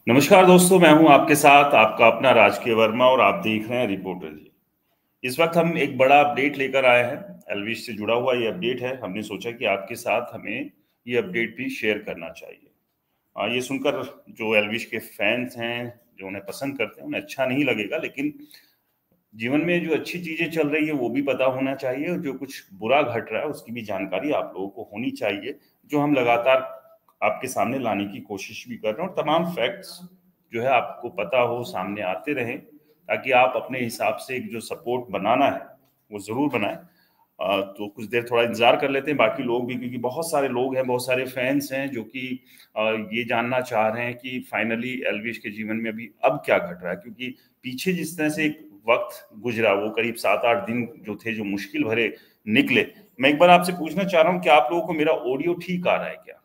नमस्कार दोस्तों, मैं हूं आपके साथ आपका अपना राजकीय वर्मा और आप देख रहे हैं रिपोर्टर जी। इस वक्त हम एक बड़ा अपडेट लेकर आए हैं। एल्विश से जुड़ा हुआ ये अपडेट है। हमने सोचा कि आपके साथ हमें ये अपडेट भी शेयर करना चाहिए। ये सुनकर जो एल्विश के फैंस हैं, जो उन्हें पसंद करते हैं, उन्हें अच्छा नहीं लगेगा, लेकिन जीवन में जो अच्छी चीजें चल रही है वो भी पता होना चाहिए, और जो कुछ बुरा घट रहा है उसकी भी जानकारी आप लोगों को होनी चाहिए, जो हम लगातार आपके सामने लाने की कोशिश भी कर रहे हैं। और तमाम फैक्ट्स जो है आपको पता हो, सामने आते रहें, ताकि आप अपने हिसाब से एक जो सपोर्ट बनाना है वो जरूर बनाएं। तो कुछ देर थोड़ा इंतजार कर लेते हैं बाकी लोग भी, क्योंकि बहुत सारे लोग हैं, बहुत सारे फैंस हैं जो कि ये जानना चाह रहे हैं कि फाइनली एल्विश के जीवन में अभी अब क्या घट रहा है। क्योंकि पीछे जिस तरह से एक वक्त गुजरा, वो करीब 7-8 दिन जो थे, जो मुश्किल भरे निकले। मैं एक बार आपसे पूछना चाह रहा हूँ कि आप लोगों को मेरा ऑडियो ठीक आ रहा है क्या?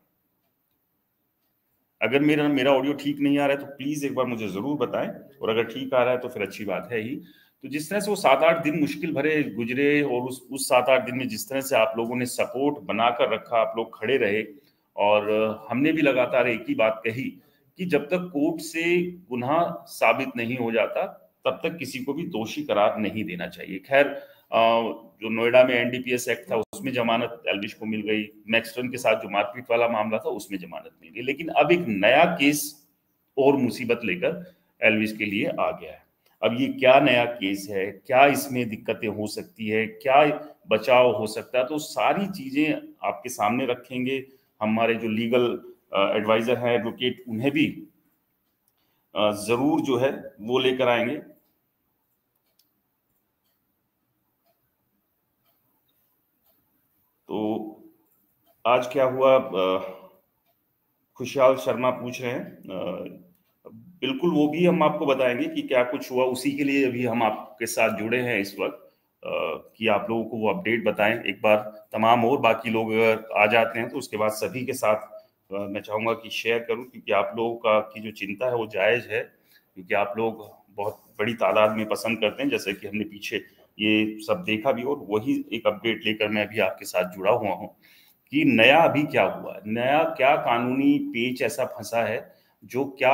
अगर मेरा मेरा ऑडियो ठीक नहीं आ रहा है तो प्लीज एक बार मुझे जरूर बताएं, और अगर ठीक आ रहा है तो फिर अच्छी बात है ही। तो जिस तरह से वो 7-8 दिन मुश्किल भरे गुजरे, और उस 7-8 दिन में जिस तरह से आप लोगों ने सपोर्ट बनाकर रखा, आप लोग खड़े रहे, और हमने भी लगातार एक ही बात कही कि जब तक कोर्ट से गुनाह साबित नहीं हो जाता, तब तक किसी को भी दोषी करार नहीं देना चाहिए। खैर, जो नोएडा में एनडीपीएस एक्ट था उसमें जमानत एल्विश को मिल गई। मैक्सटन के साथ जो मारपीट वाला मामला था उसमें जमानत मिल गई, लेकिन अब एक नया केस और मुसीबत लेकर एल्विश के लिए आ गया है। अब ये क्या नया केस है, क्या इसमें दिक्कतें हो सकती है, क्या बचाव हो सकता है, तो सारी चीजें आपके सामने रखेंगे। हमारे जो लीगल एडवाइजर हैं, एडवोकेट, उन्हें भी जरूर जो है वो लेकर आएंगे। तो आज क्या हुआ, खुशहाल शर्मा पूछ रहे हैं। बिल्कुल, वो भी हम आपको बताएंगे कि क्या कुछ हुआ। उसी के लिए अभी हम आपके साथ जुड़े हैं इस वक्त, कि आप लोगों को वो अपडेट बताएं एक बार। तमाम और बाकी लोग अगर आ जाते हैं तो उसके बाद सभी के साथ मैं चाहूंगा कि शेयर करूं, क्योंकि आप लोगों का की जो चिंता है वो जायज है, क्योंकि आप लोग बहुत बड़ी तादाद में पसंद करते हैं, जैसे कि हमने पीछे ये सब देखा भी। और वही एक अपडेट लेकर मैं भी आपके साथ जुड़ा हुआ हूँ कि नया अभी क्या हुआ है, नया क्या कानूनी पेच ऐसा फंसा है जो क्या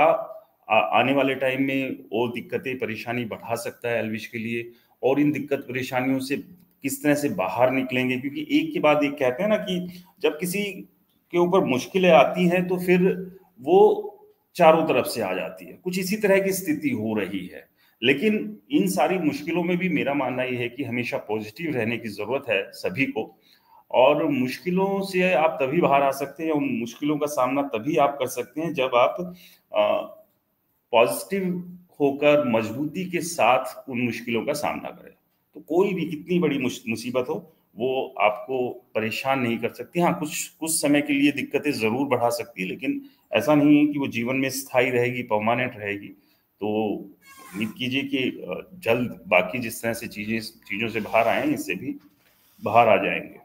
आने वाले टाइम में और दिक्कतें परेशानी बढ़ा सकता है एल्विश के लिए। और इन दिक्कत परेशानियों से किस तरह से बाहर निकलेंगे, क्योंकि एक के बाद एक कहते हैं ना कि जब किसी के ऊपर मुश्किलें आती हैं तो फिर वो चारों तरफ से आ जाती है। कुछ इसी तरह की स्थिति हो रही है। लेकिन इन सारी मुश्किलों में भी मेरा मानना यह है कि हमेशा पॉजिटिव रहने की जरूरत है सभी को। और मुश्किलों से आप तभी बाहर आ सकते हैं, उन मुश्किलों का सामना तभी आप कर सकते हैं जब आप पॉजिटिव होकर मजबूती के साथ उन मुश्किलों का सामना करें। तो कोई भी कितनी बड़ी मुसीबत हो, वो आपको परेशान नहीं कर सकती। हाँ, कुछ कुछ समय के लिए दिक्कतें जरूर बढ़ा सकती है, लेकिन ऐसा नहीं है कि वो जीवन में स्थायी रहेगी, परमानेंट रहेगी। तो उम्मीद कीजिए कि जल्द बाकी जिस तरह से चीजों से बाहर आए, इससे भी बाहर आ जाएंगे।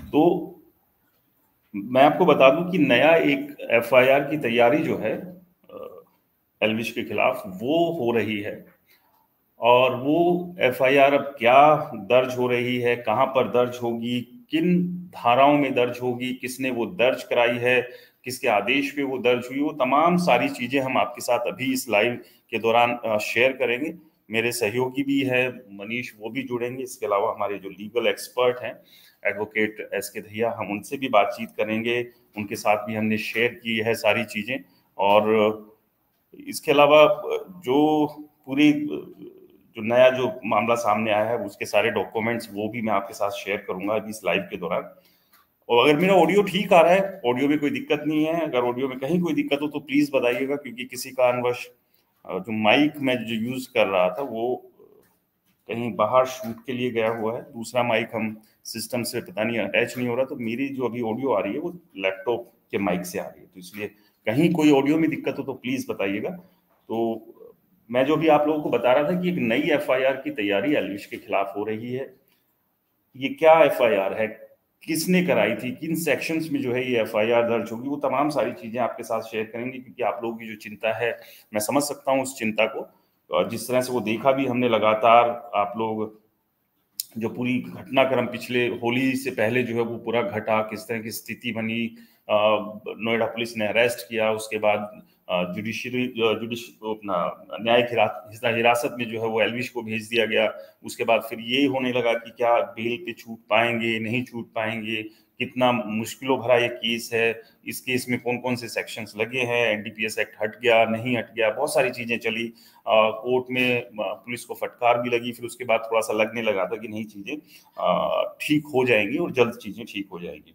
तो मैं आपको बता दूं कि नया एक एफआईआर की तैयारी जो है एल्विश के खिलाफ, वो हो रही है। और वो एफआईआर अब क्या दर्ज हो रही है, कहां पर दर्ज होगी, किन धाराओं में दर्ज होगी, किसने वो दर्ज कराई है, किसके आदेश पे वो दर्ज हुई, वो तमाम सारी चीजें हम आपके साथ अभी इस लाइव के दौरान शेयर करेंगे। मेरे सहयोगी भी है मनीष, वो भी जुड़ेंगे। इसके अलावा हमारे जो लीगल एक्सपर्ट हैं, एडवोकेट SK दहिया, हम उनसे भी बातचीत करेंगे। उनके साथ भी हमने शेयर की है सारी चीजें। और इसके अलावा जो पूरी जो नया जो मामला सामने आया है, उसके सारे डॉक्यूमेंट्स वो भी मैं आपके साथ शेयर करूंगा अभी इस लाइव के दौरान। और अगर मेरा ऑडियो ठीक आ रहा है, ऑडियो में कोई दिक्कत नहीं है, अगर ऑडियो में कहीं कोई दिक्कत हो तो प्लीज बताइएगा, क्योंकि किसी कारणवश जो माइक मैं जो यूज कर रहा था वो कहीं बाहर शूट के लिए गया हुआ है। दूसरा माइक हम सिस्टम से पता नहीं अटैच नहीं हो रहा, तो मेरी जो अभी ऑडियो आ रही है वो लैपटॉप के माइक से आ रही है। तो इसलिए कहीं कोई ऑडियो में दिक्कत हो तो प्लीज बताइएगा। तो मैं जो भी आप लोगों को बता रहा था कि एक नई एफआईआर की तैयारी एल्विश के खिलाफ हो रही है। ये क्या एफआईआर है, किसने कराई थी, किन सेक्शंस में जो है ये एफआईआर दर्ज होगी, वो तमाम सारी चीजें आपके साथ शेयर करेंगे, क्योंकि आप लोगों की जो चिंता है, मैं समझ सकता हूँ उस चिंता को। और जिस तरह से वो देखा भी हमने लगातार, आप लोग जो पूरी घटनाक्रम पिछले होली से पहले जो है वो पूरा घटा, किस तरह की स्थिति बनी, नोएडा पुलिस ने अरेस्ट किया, उसके बाद जुडिशरी अपना न्यायिक हिरासत में जो है वो एल्विश को भेज दिया गया। उसके बाद फिर ये होने लगा कि क्या बेल पे छूट पाएंगे, नहीं छूट पाएंगे, कितना मुश्किलों भरा ये केस है, इस केस में कौन कौन से सेक्शंस लगे हैं, एनडीपीएस एक्ट हट गया नहीं हट गया, बहुत सारी चीजें चली। कोर्ट में पुलिस को फटकार भी लगी। फिर उसके बाद थोड़ा सा लगने लगा था कि नहीं, चीजें ठीक हो जाएंगी और जल्द चीजें ठीक हो जाएंगी।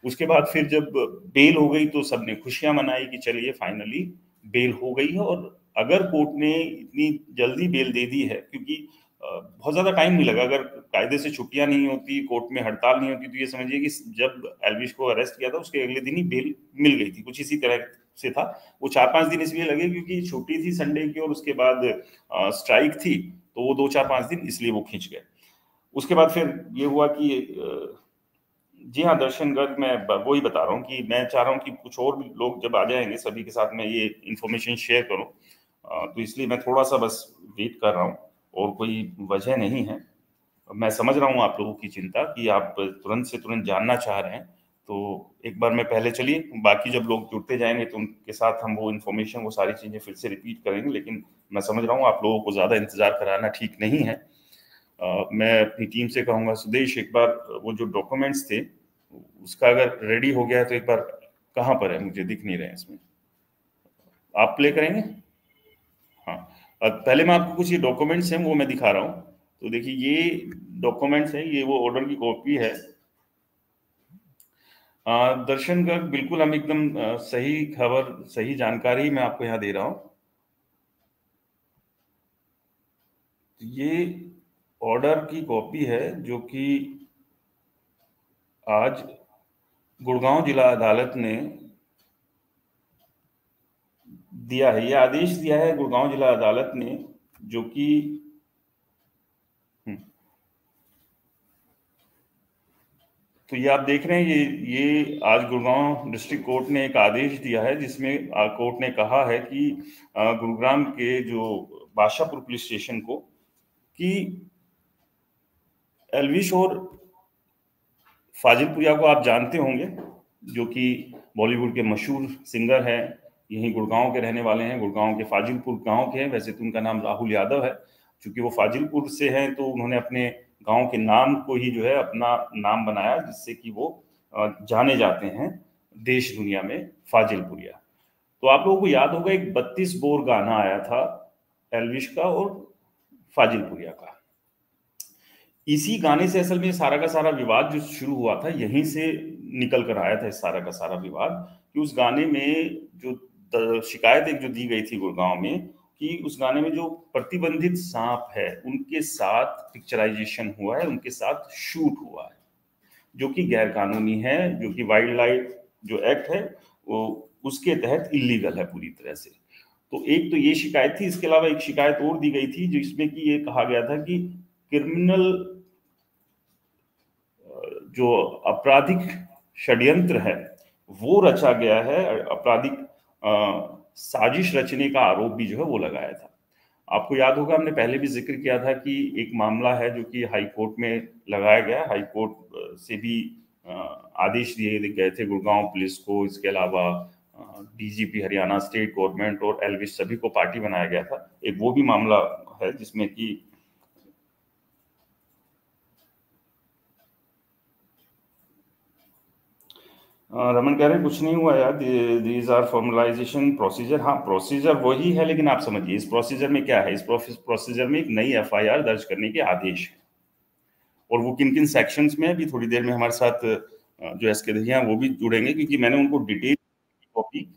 उसके बाद फिर जब बेल हो गई तो सबने खुशियां मनाई कि चलिए फाइनली बेल हो गई है। और अगर कोर्ट ने इतनी जल्दी बेल दे दी है, क्योंकि बहुत ज्यादा टाइम नहीं लगा, अगर कायदे से छुट्टियां नहीं होती, कोर्ट में हड़ताल नहीं होती, तो ये समझिए कि जब एल्विश को अरेस्ट किया था उसके अगले दिन ही बेल मिल गई थी। कुछ इसी तरह से था। वो 4-5 दिन इसलिए लगे क्योंकि छुट्टी थी संडे की और उसके बाद स्ट्राइक थी, तो वो 2-4-5 दिन इसलिए वो खींच गए। उसके बाद फिर ये हुआ कि जी हाँ दर्शन गर्ग, मैं वही बता रहा हूँ कि मैं चाह रहा हूँ कि कुछ और भी लोग जब आ जाएंगे सभी के साथ मैं ये इन्फॉर्मेशन शेयर करूँ, तो इसलिए मैं थोड़ा सा बस वेट कर रहा हूँ और कोई वजह नहीं है। मैं समझ रहा हूँ आप लोगों की चिंता कि आप तुरंत से तुरंत जानना चाह रहे हैं। तो एक बार मैं पहले, चलिए बाकी जब लोग जुड़ते जाएंगे तो उनके साथ हम वो इन्फॉर्मेशन, वो सारी चीज़ें फिर से रिपीट करेंगे। लेकिन मैं समझ रहा हूँ आप लोगों को ज़्यादा इंतजार कराना ठीक नहीं है। मैं अपनी टीम से कहूँगा, सुदेश एक बार वो जो डॉक्यूमेंट्स थे उसका अगर रेडी हो गया है तो एक बार, कहाँ पर है, मुझे दिख नहीं रहे हैं इसमें, आप प्ले करेंगे? हाँ, पहले मैं आपको कुछ ये डॉक्यूमेंट्स हैं वो मैं दिखा रहा हूँ। तो देखिए ये डॉक्यूमेंट्स हैं, ये वो ऑर्डर की कॉपी है। दर्शन गर्ग, बिल्कुल हम एकदम सही खबर, सही जानकारी मैं आपको यहाँ दे रहा हूँ। ये ऑर्डर की कॉपी है जो कि आज गुड़गांव जिला अदालत ने दिया है। ये आदेश दिया है गुड़गांव जिला अदालत ने, जो कि तो ये आप देख रहे हैं, ये आज गुड़गांव डिस्ट्रिक्ट कोर्ट ने एक आदेश दिया है जिसमें कोर्ट ने कहा है कि गुरुग्राम के जो बादशाहपुर पुलिस स्टेशन को, कि एल्विश और फाजिलपुरिया को आप जानते होंगे, जो कि बॉलीवुड के मशहूर सिंगर हैं, यहीं गुड़गांव के रहने वाले हैं, गुड़गांव के फाजिलपुर गांव के हैं। वैसे तो उनका नाम राहुल यादव है, चूंकि वो फाजिलपुर से हैं तो उन्होंने अपने गांव के नाम को ही जो है अपना नाम बनाया, जिससे कि वो जाने जाते हैं देश दुनिया में, फाजिलपुरिया। तो आप लोगों को याद होगा एक 32 बोर गाना आया था एल्विश का और फाजिलपुरिया का। इसी गाने से असल में सारा का सारा विवाद जो शुरू हुआ था, यहीं से निकल कर आया था इस सारा का सारा विवाद, कि उस गाने में जो शिकायत एक जो दी गई थी गुड़गांव में, कि उस गाने में जो प्रतिबंधित सांप है उनके साथ पिक्चराइजेशन हुआ है, उनके साथ शूट हुआ है, जो कि गैर कानूनी है, जो कि वाइल्ड लाइफ जो एक्ट है वो उसके तहत इलीगल है पूरी तरह से। तो एक तो ये शिकायत थी। इसके अलावा एक शिकायत और दी गई थी जिसमें कि ये कहा गया था कि क्रिमिनल जो आपराधिक षड्यंत्र है वो रचा गया है, आपराधिक साजिश रचने का आरोप भी जो है वो लगाया था। आपको याद होगा हमने पहले भी जिक्र किया था कि एक मामला है जो कि हाई कोर्ट में लगाया गया, हाई कोर्ट से भी आदेश दिए गए थे गुड़गांव पुलिस को। इसके अलावा डीजीपी हरियाणा, स्टेट गवर्नमेंट और एल्विश सभी को पार्टी बनाया गया था। एक वो भी मामला है जिसमें कि रमन कह रहे हैं कुछ नहीं हुआ यार, दीज आर फॉर्मलाइजेशन प्रोसीजर। हाँ, प्रोसीजर वही है, लेकिन आप समझिए इस प्रोसीजर में क्या है। इस प्रोसीजर में एक नई एफआईआर दर्ज करने के आदेश है, और वो किन किन सेक्शंस में है अभी थोड़ी देर में हमारे साथ जो एस के दहिया वो भी जुड़ेंगे, क्योंकि मैंने उनको डिटेल कॉपी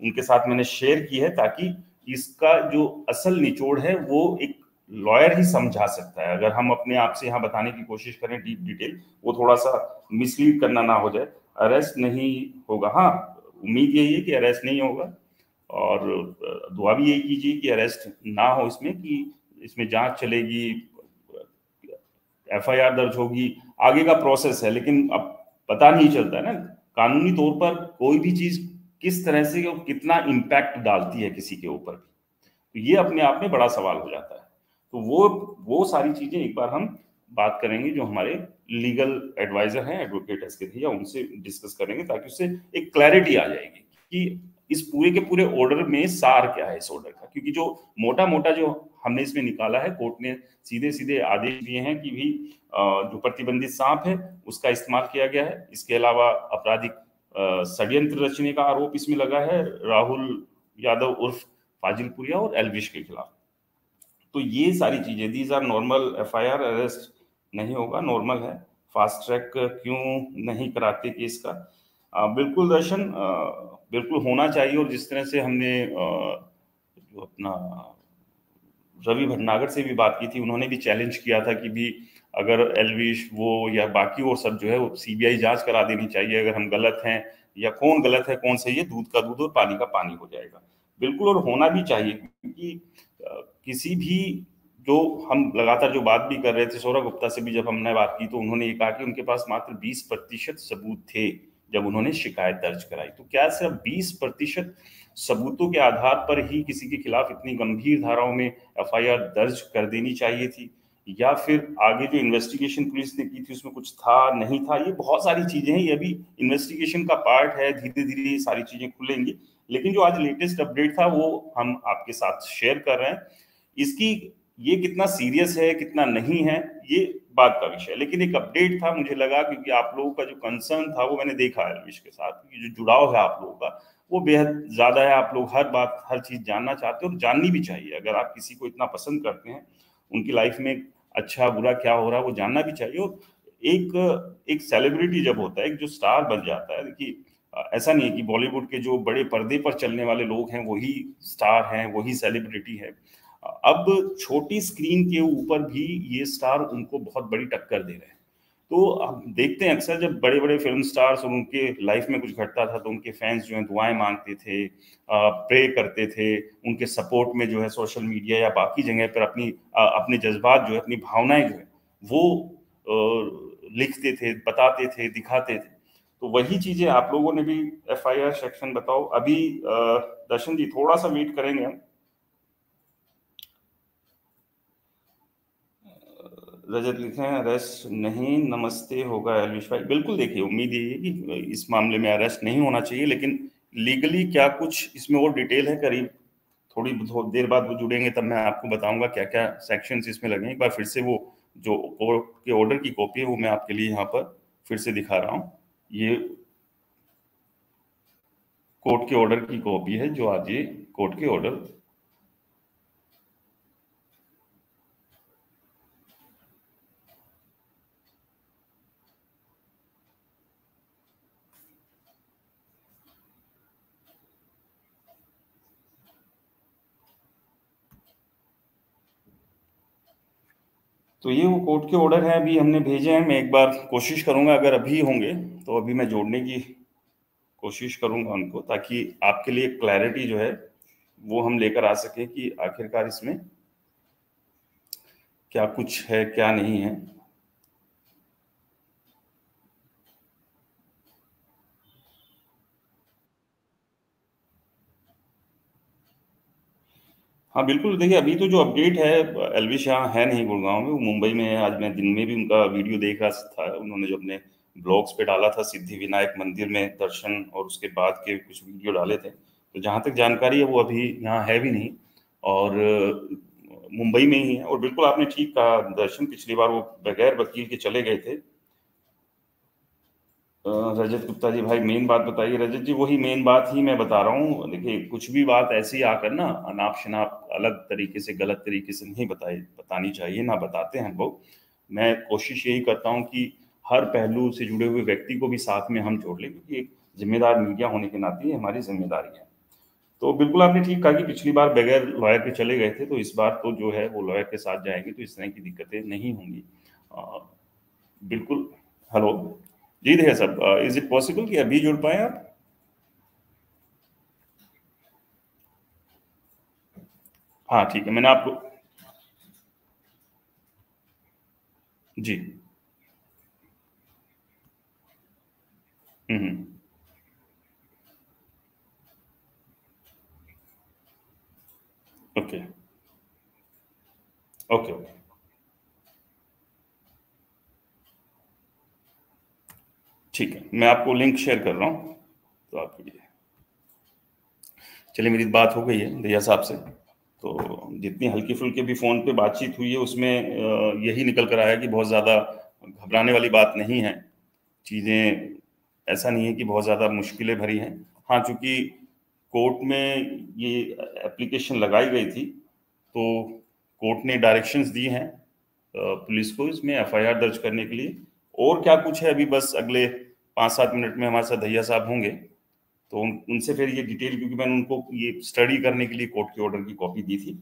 उनके साथ मैंने शेयर की है, ताकि इसका जो असल निचोड़ है वो एक लॉयर ही समझा सकता है। अगर हम अपने आप से यहाँ बताने की कोशिश करें डीप डिटेल, वो थोड़ा सा मिसलीड करना ना हो जाए। अरेस्ट नहीं होगा, हाँ उम्मीद यही है कि अरेस्ट नहीं होगा, और दुआ भी यही कीजिए कि अरेस्ट ना हो इसमें, कि इसमें जांच चलेगी, एफआईआर दर्ज होगी, आगे का प्रोसेस है। लेकिन अब पता नहीं चलता है ना कानूनी तौर पर कोई भी चीज किस तरह से और कितना इम्पैक्ट डालती है किसी के ऊपर, तो ये अपने आप में बड़ा सवाल हो जाता है। तो वो सारी चीजें एक बार हम बात करेंगे, जो हमारे लीगल एडवाइजर हैं एडवोकेट एस के भैया, उनसे डिस्कस करेंगे, ताकि उससे एक क्लैरिटी आ जाएगी कि इस पूरे के पूरे ऑर्डर में सार क्या है इस ऑर्डर का, क्योंकि जो मोटा मोटा जो हमने इसमें निकाला है, कोर्ट ने सीधे सीधे आदेश दिए हैं कि भी जो प्रतिबंधित सांप है उसका इस्तेमाल किया गया है। इसके अलावा आपराधिक षड्यंत्र रचने का आरोप इसमें लगा है राहुल यादव उर्फ फाजिलपुरिया और एलविश के खिलाफ। तो ये सारी चीजें, these are normal, FIR arrest नहीं होगा, नॉर्मल है। फास्ट ट्रैक क्यों नहीं कराते केस का? बिल्कुल दर्शन, बिल्कुल होना चाहिए। और जिस तरह से हमने जो अपना रवि भटनागर से भी बात की थी, उन्होंने भी चैलेंज किया था कि भी अगर एलविश वो या बाकी और सब जो है वो सीबीआई जांच करा देनी चाहिए, अगर हम गलत हैं या कौन गलत है कौन सही है, दूध का दूध और पानी का पानी हो जाएगा। बिल्कुल, और होना भी चाहिए, क्योंकि किसी भी जो हम लगातार जो बात भी कर रहे थे, सौरभ गुप्ता से भी जब हमने बात की तो उन्होंने ये कहा कि उनके पास मात्र 20% सबूत थे जब उन्होंने शिकायत दर्ज कराई। तो क्या सिर्फ 20% सबूतों के आधार पर ही किसी के खिलाफ इतनी गंभीर धाराओं में एफआईआर दर्ज कर देनी चाहिए थी, या फिर आगे जो इन्वेस्टिगेशन पुलिस ने की थी उसमें कुछ था नहीं था? ये बहुत सारी चीजें हैं, ये भी इन्वेस्टिगेशन का पार्ट है, धीरे धीरे ये सारी चीजें खुलेंगी। लेकिन जो आज लेटेस्ट अपडेट था वो हम आपके साथ शेयर कर रहे हैं। इसकी ये कितना सीरियस है कितना नहीं है ये बात का विषय, लेकिन एक अपडेट था, मुझे लगा, क्योंकि आप लोगों का जो कंसर्न था वो मैंने देखा है एलविश के साथ, जो जुड़ाव है आप लोगों का वो बेहद ज्यादा है। आप लोग हर बात हर चीज जानना चाहते हो और जाननी भी चाहिए। अगर आप किसी को इतना पसंद करते हैं, उनकी लाइफ में अच्छा बुरा क्या हो रहा है वो जानना भी चाहिए। और एक एक सेलिब्रिटी जब होता है, एक जो स्टार बन जाता है, देखिए ऐसा नहीं है कि बॉलीवुड के जो बड़े पर्दे पर चलने वाले लोग हैं वही स्टार हैं, वही सेलिब्रिटी है। अब छोटी स्क्रीन के ऊपर भी ये स्टार उनको बहुत बड़ी टक्कर दे रहे हैं। तो हम देखते हैं अक्सर जब बड़े बड़े फिल्म स्टार्स और उनके लाइफ में कुछ घटता था तो उनके फैंस जो है दुआएं मांगते थे, प्रे करते थे, उनके सपोर्ट में जो है सोशल मीडिया या बाकी जगह पर अपने जज्बात जो है, अपनी भावनाएं जो है वो लिखते थे, बताते थे, दिखाते थे। तो वही चीजें आप लोगों ने भी एफआईआर सेक्शन बताओ अभी। दर्शन जी थोड़ा सा वेट करेंगे हम। रजत लिखे हैं अरेस्ट नहीं, नमस्ते होगा एलविश भाई। बिल्कुल, देखिए उम्मीद यही है कि इस मामले में अरेस्ट नहीं होना चाहिए, लेकिन लीगली क्या कुछ इसमें और डिटेल है, करीब थोड़ी बहुत देर बाद वो जुड़ेंगे तब मैं आपको बताऊंगा क्या क्या सेक्शंस इसमें लगे हैं। एक बार फिर से वो जो कोर्ट के ऑर्डर की कॉपी है वो मैं आपके लिए यहाँ पर फिर से दिखा रहा हूँ। ये कोर्ट के ऑर्डर की कॉपी है जो आज ये कोर्ट के ऑर्डर। तो ये वो कोर्ट के ऑर्डर हैं, अभी हमने भेजे हैं। मैं एक बार कोशिश करूंगा, अगर अभी होंगे तो अभी मैं जोड़ने की कोशिश करूंगा उनको, ताकि आपके लिए क्लैरिटी जो है वो हम लेकर आ सके कि आखिरकार इसमें क्या कुछ है क्या नहीं है। हाँ बिल्कुल, देखिए अभी तो जो अपडेट है, एलविश यहाँ है नहीं गुड़गांव में, वो मुंबई में है। आज मैं दिन में भी उनका वीडियो देख रहा था, उन्होंने जो अपने ब्लॉग्स पे डाला था सिद्धि विनायक मंदिर में दर्शन और उसके बाद के कुछ वीडियो डाले थे। तो जहाँ तक जानकारी है वो अभी यहाँ है भी नहीं और मुंबई में ही है। और बिल्कुल आपने ठीक कहा दर्शन, पिछली बार वो बगैर वकील के चले गए थे। रजत गुप्ता जी भाई मेन बात बताइए। रजत जी वही मेन बात ही मैं बता रहा हूँ। देखिए कुछ भी बात ऐसी आकर ना अनाप शनाप अलग तरीके से गलत तरीके से नहीं बतानी चाहिए, ना बताते हैं लोग। मैं कोशिश यही करता हूँ कि हर पहलू से जुड़े हुए व्यक्ति को भी साथ में हम जोड़ लें, क्योंकि एक जिम्मेदार मीडिया होने के नाते ये हमारी जिम्मेदारी है। तो बिल्कुल आपने ठीक कहा कि पिछली बार बगैर लॉयर के चले गए थे, तो इस बार तो जो है वो लॉयर के साथ जाएंगे तो इस तरह की दिक्कतें नहीं होंगी। अ, बिल्कुल। हेलो जी, देखिए सब, इज इट पॉसिबल कि अभी जुड़ पाए आप? हाँ ठीक है, मैंने आपको। जी। हम्म। Okay okay okay. ठीक है, मैं आपको लिंक शेयर कर रहा हूँ तो आपके लिए। चलिए, मेरी बात हो गई है दहिया साहब से, तो जितनी हल्की फुल्की भी फ़ोन पे बातचीत हुई है उसमें यही निकल कर आया कि बहुत ज़्यादा घबराने वाली बात नहीं है। चीज़ें ऐसा नहीं है कि बहुत ज़्यादा मुश्किलें भरी हैं। हाँ, चूँकि कोर्ट में ये एप्लीकेशन लगाई गई थी, तो कोर्ट ने डायरेक्शंस दी हैं पुलिस को इसमें एफआईआर दर्ज करने के लिए। और क्या कुछ है, अभी बस अगले 5-7 मिनट में हमारे साथ दहिया साहब होंगे, तो उनसे फिर ये डिटेल, क्योंकि मैंने उनको ये स्टडी करने के लिए कोर्ट के ऑर्डर की कॉपी दी थी।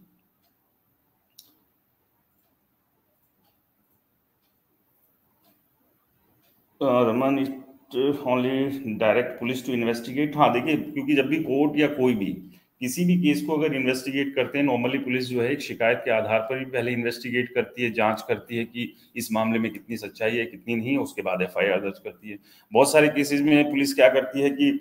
Raman, it only direct police to investigate. हाँ देखिए, क्योंकि जब भी कोर्ट या कोई भी किसी भी केस को अगर इन्वेस्टिगेट करते हैं, नॉर्मली पुलिस जो है एक शिकायत के आधार पर ही पहले इन्वेस्टिगेट करती है, जांच करती है कि इस मामले में कितनी सच्चाई है कितनी नहीं, उसके बाद एफआईआर दर्ज करती है। बहुत सारे केसेस में पुलिस क्या करती है कि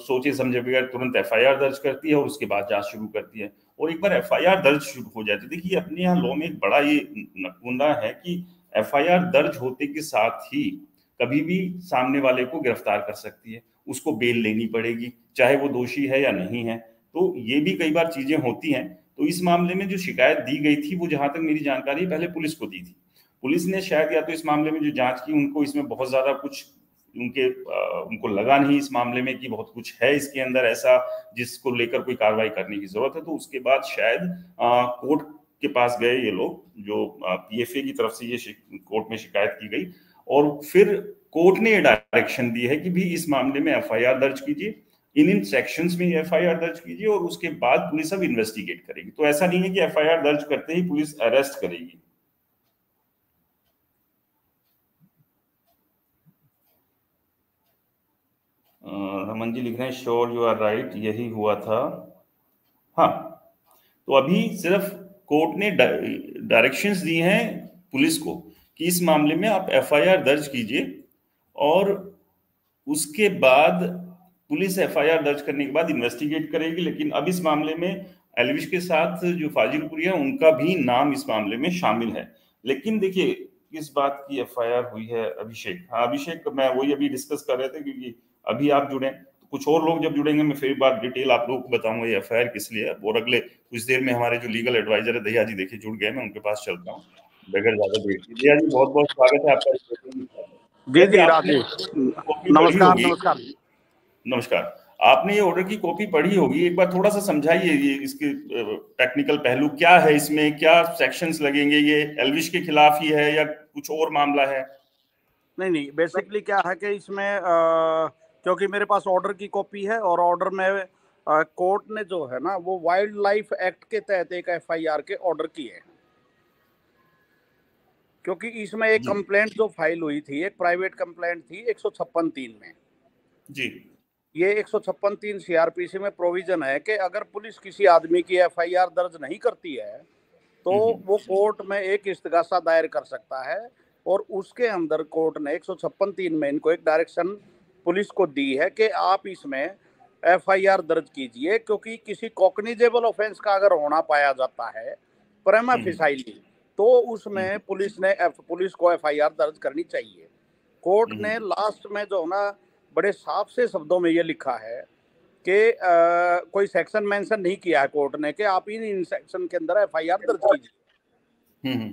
सोचे समझे बगैर तुरंत एफआईआर दर्ज करती है और उसके बाद जांच शुरू करती है। और एक बार एफआईआर दर्ज शुरू हो जाए तो देखिए, अपने यहाँ लॉ में एक बड़ा ये नकूंदा है कि एफआईआर दर्ज होते के साथ ही कभी भी सामने वाले को गिरफ्तार कर सकती है, उसको बेल लेनी पड़ेगी, चाहे वो दोषी है या नहीं है। तो ये भी कई बार चीजें होती हैं। तो इस मामले में जो शिकायत दी गई थी, वो जहां तक मेरी जानकारी है पहले पुलिस को दी थी। पुलिस ने शायद या तो इस मामले में जो जांच की, उनको इसमें बहुत ज्यादा कुछ उनको लगा नहीं इस मामले में कि बहुत कुछ है इसके अंदर ऐसा जिसको लेकर कोई कार्रवाई करने की जरूरत है। तो उसके बाद शायद कोर्ट के पास गए ये लोग, जो पीएफए की तरफ से ये कोर्ट में शिकायत की गई, और फिर कोर्ट ने ये डायरेक्शन दी है कि भी इस मामले में एफआईआर दर्ज कीजिए, इन सेक्शंस में एफआईआर दर्ज कीजिए, और उसके बाद पुलिस अब इन्वेस्टिगेट करेगी। तो ऐसा नहीं है कि एफआईआर दर्ज करते ही पुलिस अरेस्ट करेगी। रमन जी लिख रहे हैं, श्योर यू आर राइट, यही हुआ था। हाँ, तो अभी सिर्फ कोर्ट ने डायरेक्शंस दी हैं पुलिस को कि इस मामले में आप एफआईआर दर्ज कीजिए, और उसके बाद पुलिस एफआईआर दर्ज करने के बाद इन्वेस्टिगेट करेगी। लेकिन अब इस मामले में एलविश के साथ जो फाजिलपुरी है, उनका भी नाम इस मामले में शामिल है। लेकिन देखिए, किस बात की एफआईआर हुई है? अभिषेक, हाँ अभिषेक, मैं वही अभी डिस्कस कर रहे थे, क्योंकि अभी आप जुड़े, तो कुछ और लोग जब जुड़ेंगे मैं फिर बात डिटेल आप लोगों को बताऊंगा ये एफआईआर किस लिए है। और अगले कुछ देर में हमारे जो लीगल एडवाइजर है दहिया जी, देखिए जुड़ गए, मैं उनके पास चलता हूँ बगैर ज्यादा देर के। दहिया जी, बहुत बहुत स्वागत है आपका। जी जी, आपने राजेश, कॉपी पढ़ी नमस्कार होगी। नमस्कार। नमस्कार। आपने ये ऑर्डर की कॉपी पढ़ी होगी, एक बार थोड़ा सा समझाइए ये इसके टेक्निकल पहलू क्या है, इसमें क्या सेक्शंस लगेंगे, ये एल्विश के खिलाफ ही है या कुछ और मामला है? नहीं, बेसिकली क्या है कि इसमें क्योंकि मेरे पास ऑर्डर की कॉपी है, और ऑर्डर में कोर्ट ने जो है ना, वो वाइल्ड लाइफ एक्ट के तहत एक एफआईआर के ऑर्डर किए हैं। क्योंकि इसमें एक जी कंप्लेंट जो फाइल हुई थी, एक प्राइवेट कंप्लेंट थी 156(3) में। जी। ये 156(3) सीआरपीसी में प्रोविजन है कि अगर पुलिस किसी आदमी की एफआईआर दर्ज नहीं करती है, तो वो कोर्ट में एक इस्तिगासा दायर कर सकता है। और उसके अंदर कोर्ट ने 156(3) में इनको एक डायरेक्शन पुलिस को दी है कि आप इसमें एफआईआर दर्ज कीजिए, क्योंकि किसी कॉग्निजेबल ऑफेंस का अगर होना पाया जाता है प्रेमा फेसाइली, तो उसमें पुलिस को एफआईआर दर्ज करनी चाहिए। कोर्ट ने लास्ट में जो ना बड़े साफ से शब्दों में ये लिखा है कि कोई सेक्शन मेंशन नहीं किया है कोर्ट ने कि आप इन सेक्शन के अंदर एफआईआर दर्ज कीजिए।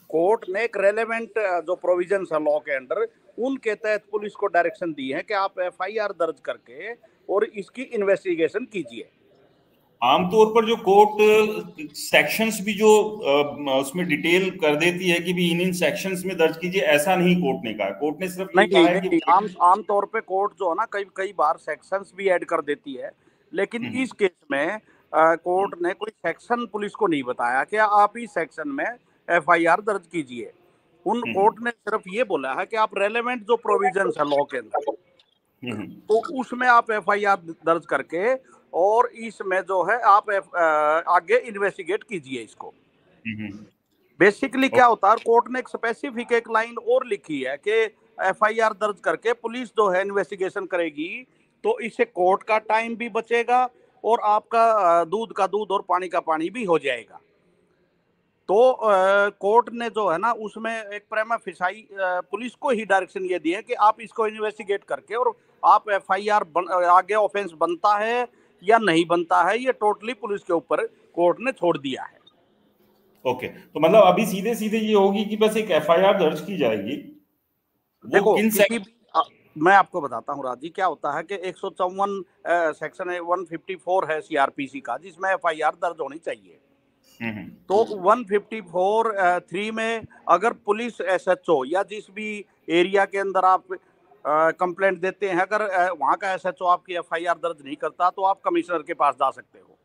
कोर्ट ने एक रेलेवेंट जो प्रोविजन है लॉ के अंडर, उनके तहत पुलिस को डायरेक्शन दी है कि आप एफआईआर दर्ज करके और इसकी इन्वेस्टिगेशन कीजिए। आमतौर पर जो कोर्ट सेक्शंस भी जो उसमें डिटेल कर देती है कि भी इन सेक्शंस में दर्ज कीजिए, ऐसा नहीं कोर्ट ने कहा। कोर्ट ने सिर्फ ये कहा है कि आम तौर पे कोर्ट जो है ना, कई बार सेक्शंस भी ऐड कर देती है, लेकिन इस केस में कोर्ट ने कोई सेक्शन पुलिस को नहीं बताया कि आप इस सेक्शन में एफआईआर दर्ज कीजिए। कोर्ट ने सिर्फ ये बोला है कि आप रेलेवेंट जो प्रोविजंस है लॉ के अंदर, तो उसमें आप एफआईआर दर्ज करके और इसमें जो है आप आगे इन्वेस्टिगेट कीजिए इसको। बेसिकली क्या होता है, कोर्ट ने एक स्पेसिफिक एक लाइन और लिखी है कि एफआईआर दर्ज करके पुलिस जो है इन्वेस्टिगेशन करेगी, तो इससे कोर्ट का टाइम भी बचेगा और आपका दूध का दूध और पानी का पानी भी हो जाएगा। तो कोर्ट ने जो है ना, उसमें एक प्रेमा फेसाई पुलिस को ही डायरेक्शन ये दी है कि आप इसको इन्वेस्टिगेट करके और आप एफआईआर आगे ऑफेंस बनता है या नहीं बनता है, ये टोटली पुलिस के ऊपर कोर्ट ने छोड़ दिया है। ओके, तो मतलब अभी सीधे सीधे ये होगी कि बस एक एफआईआर दर्ज की जाएगी, वो देखो किन किसी भी मैं आपको बताता हूँ राजी, क्या होता है कि 154 सेक्शन 154 है सीआरपीसी का, जिसमें एफआईआर दर्ज होनी चाहिए। तो 154(3) में अगर पुलिस एसएचओ या जिस भी एरिया के अंदर आप कंप्लेंट देते हैं, अगर वहां का एसएचओ आपकी एफआईआर दर्ज नहीं करता तो आप कमिश्नर के पास जा सकते हो।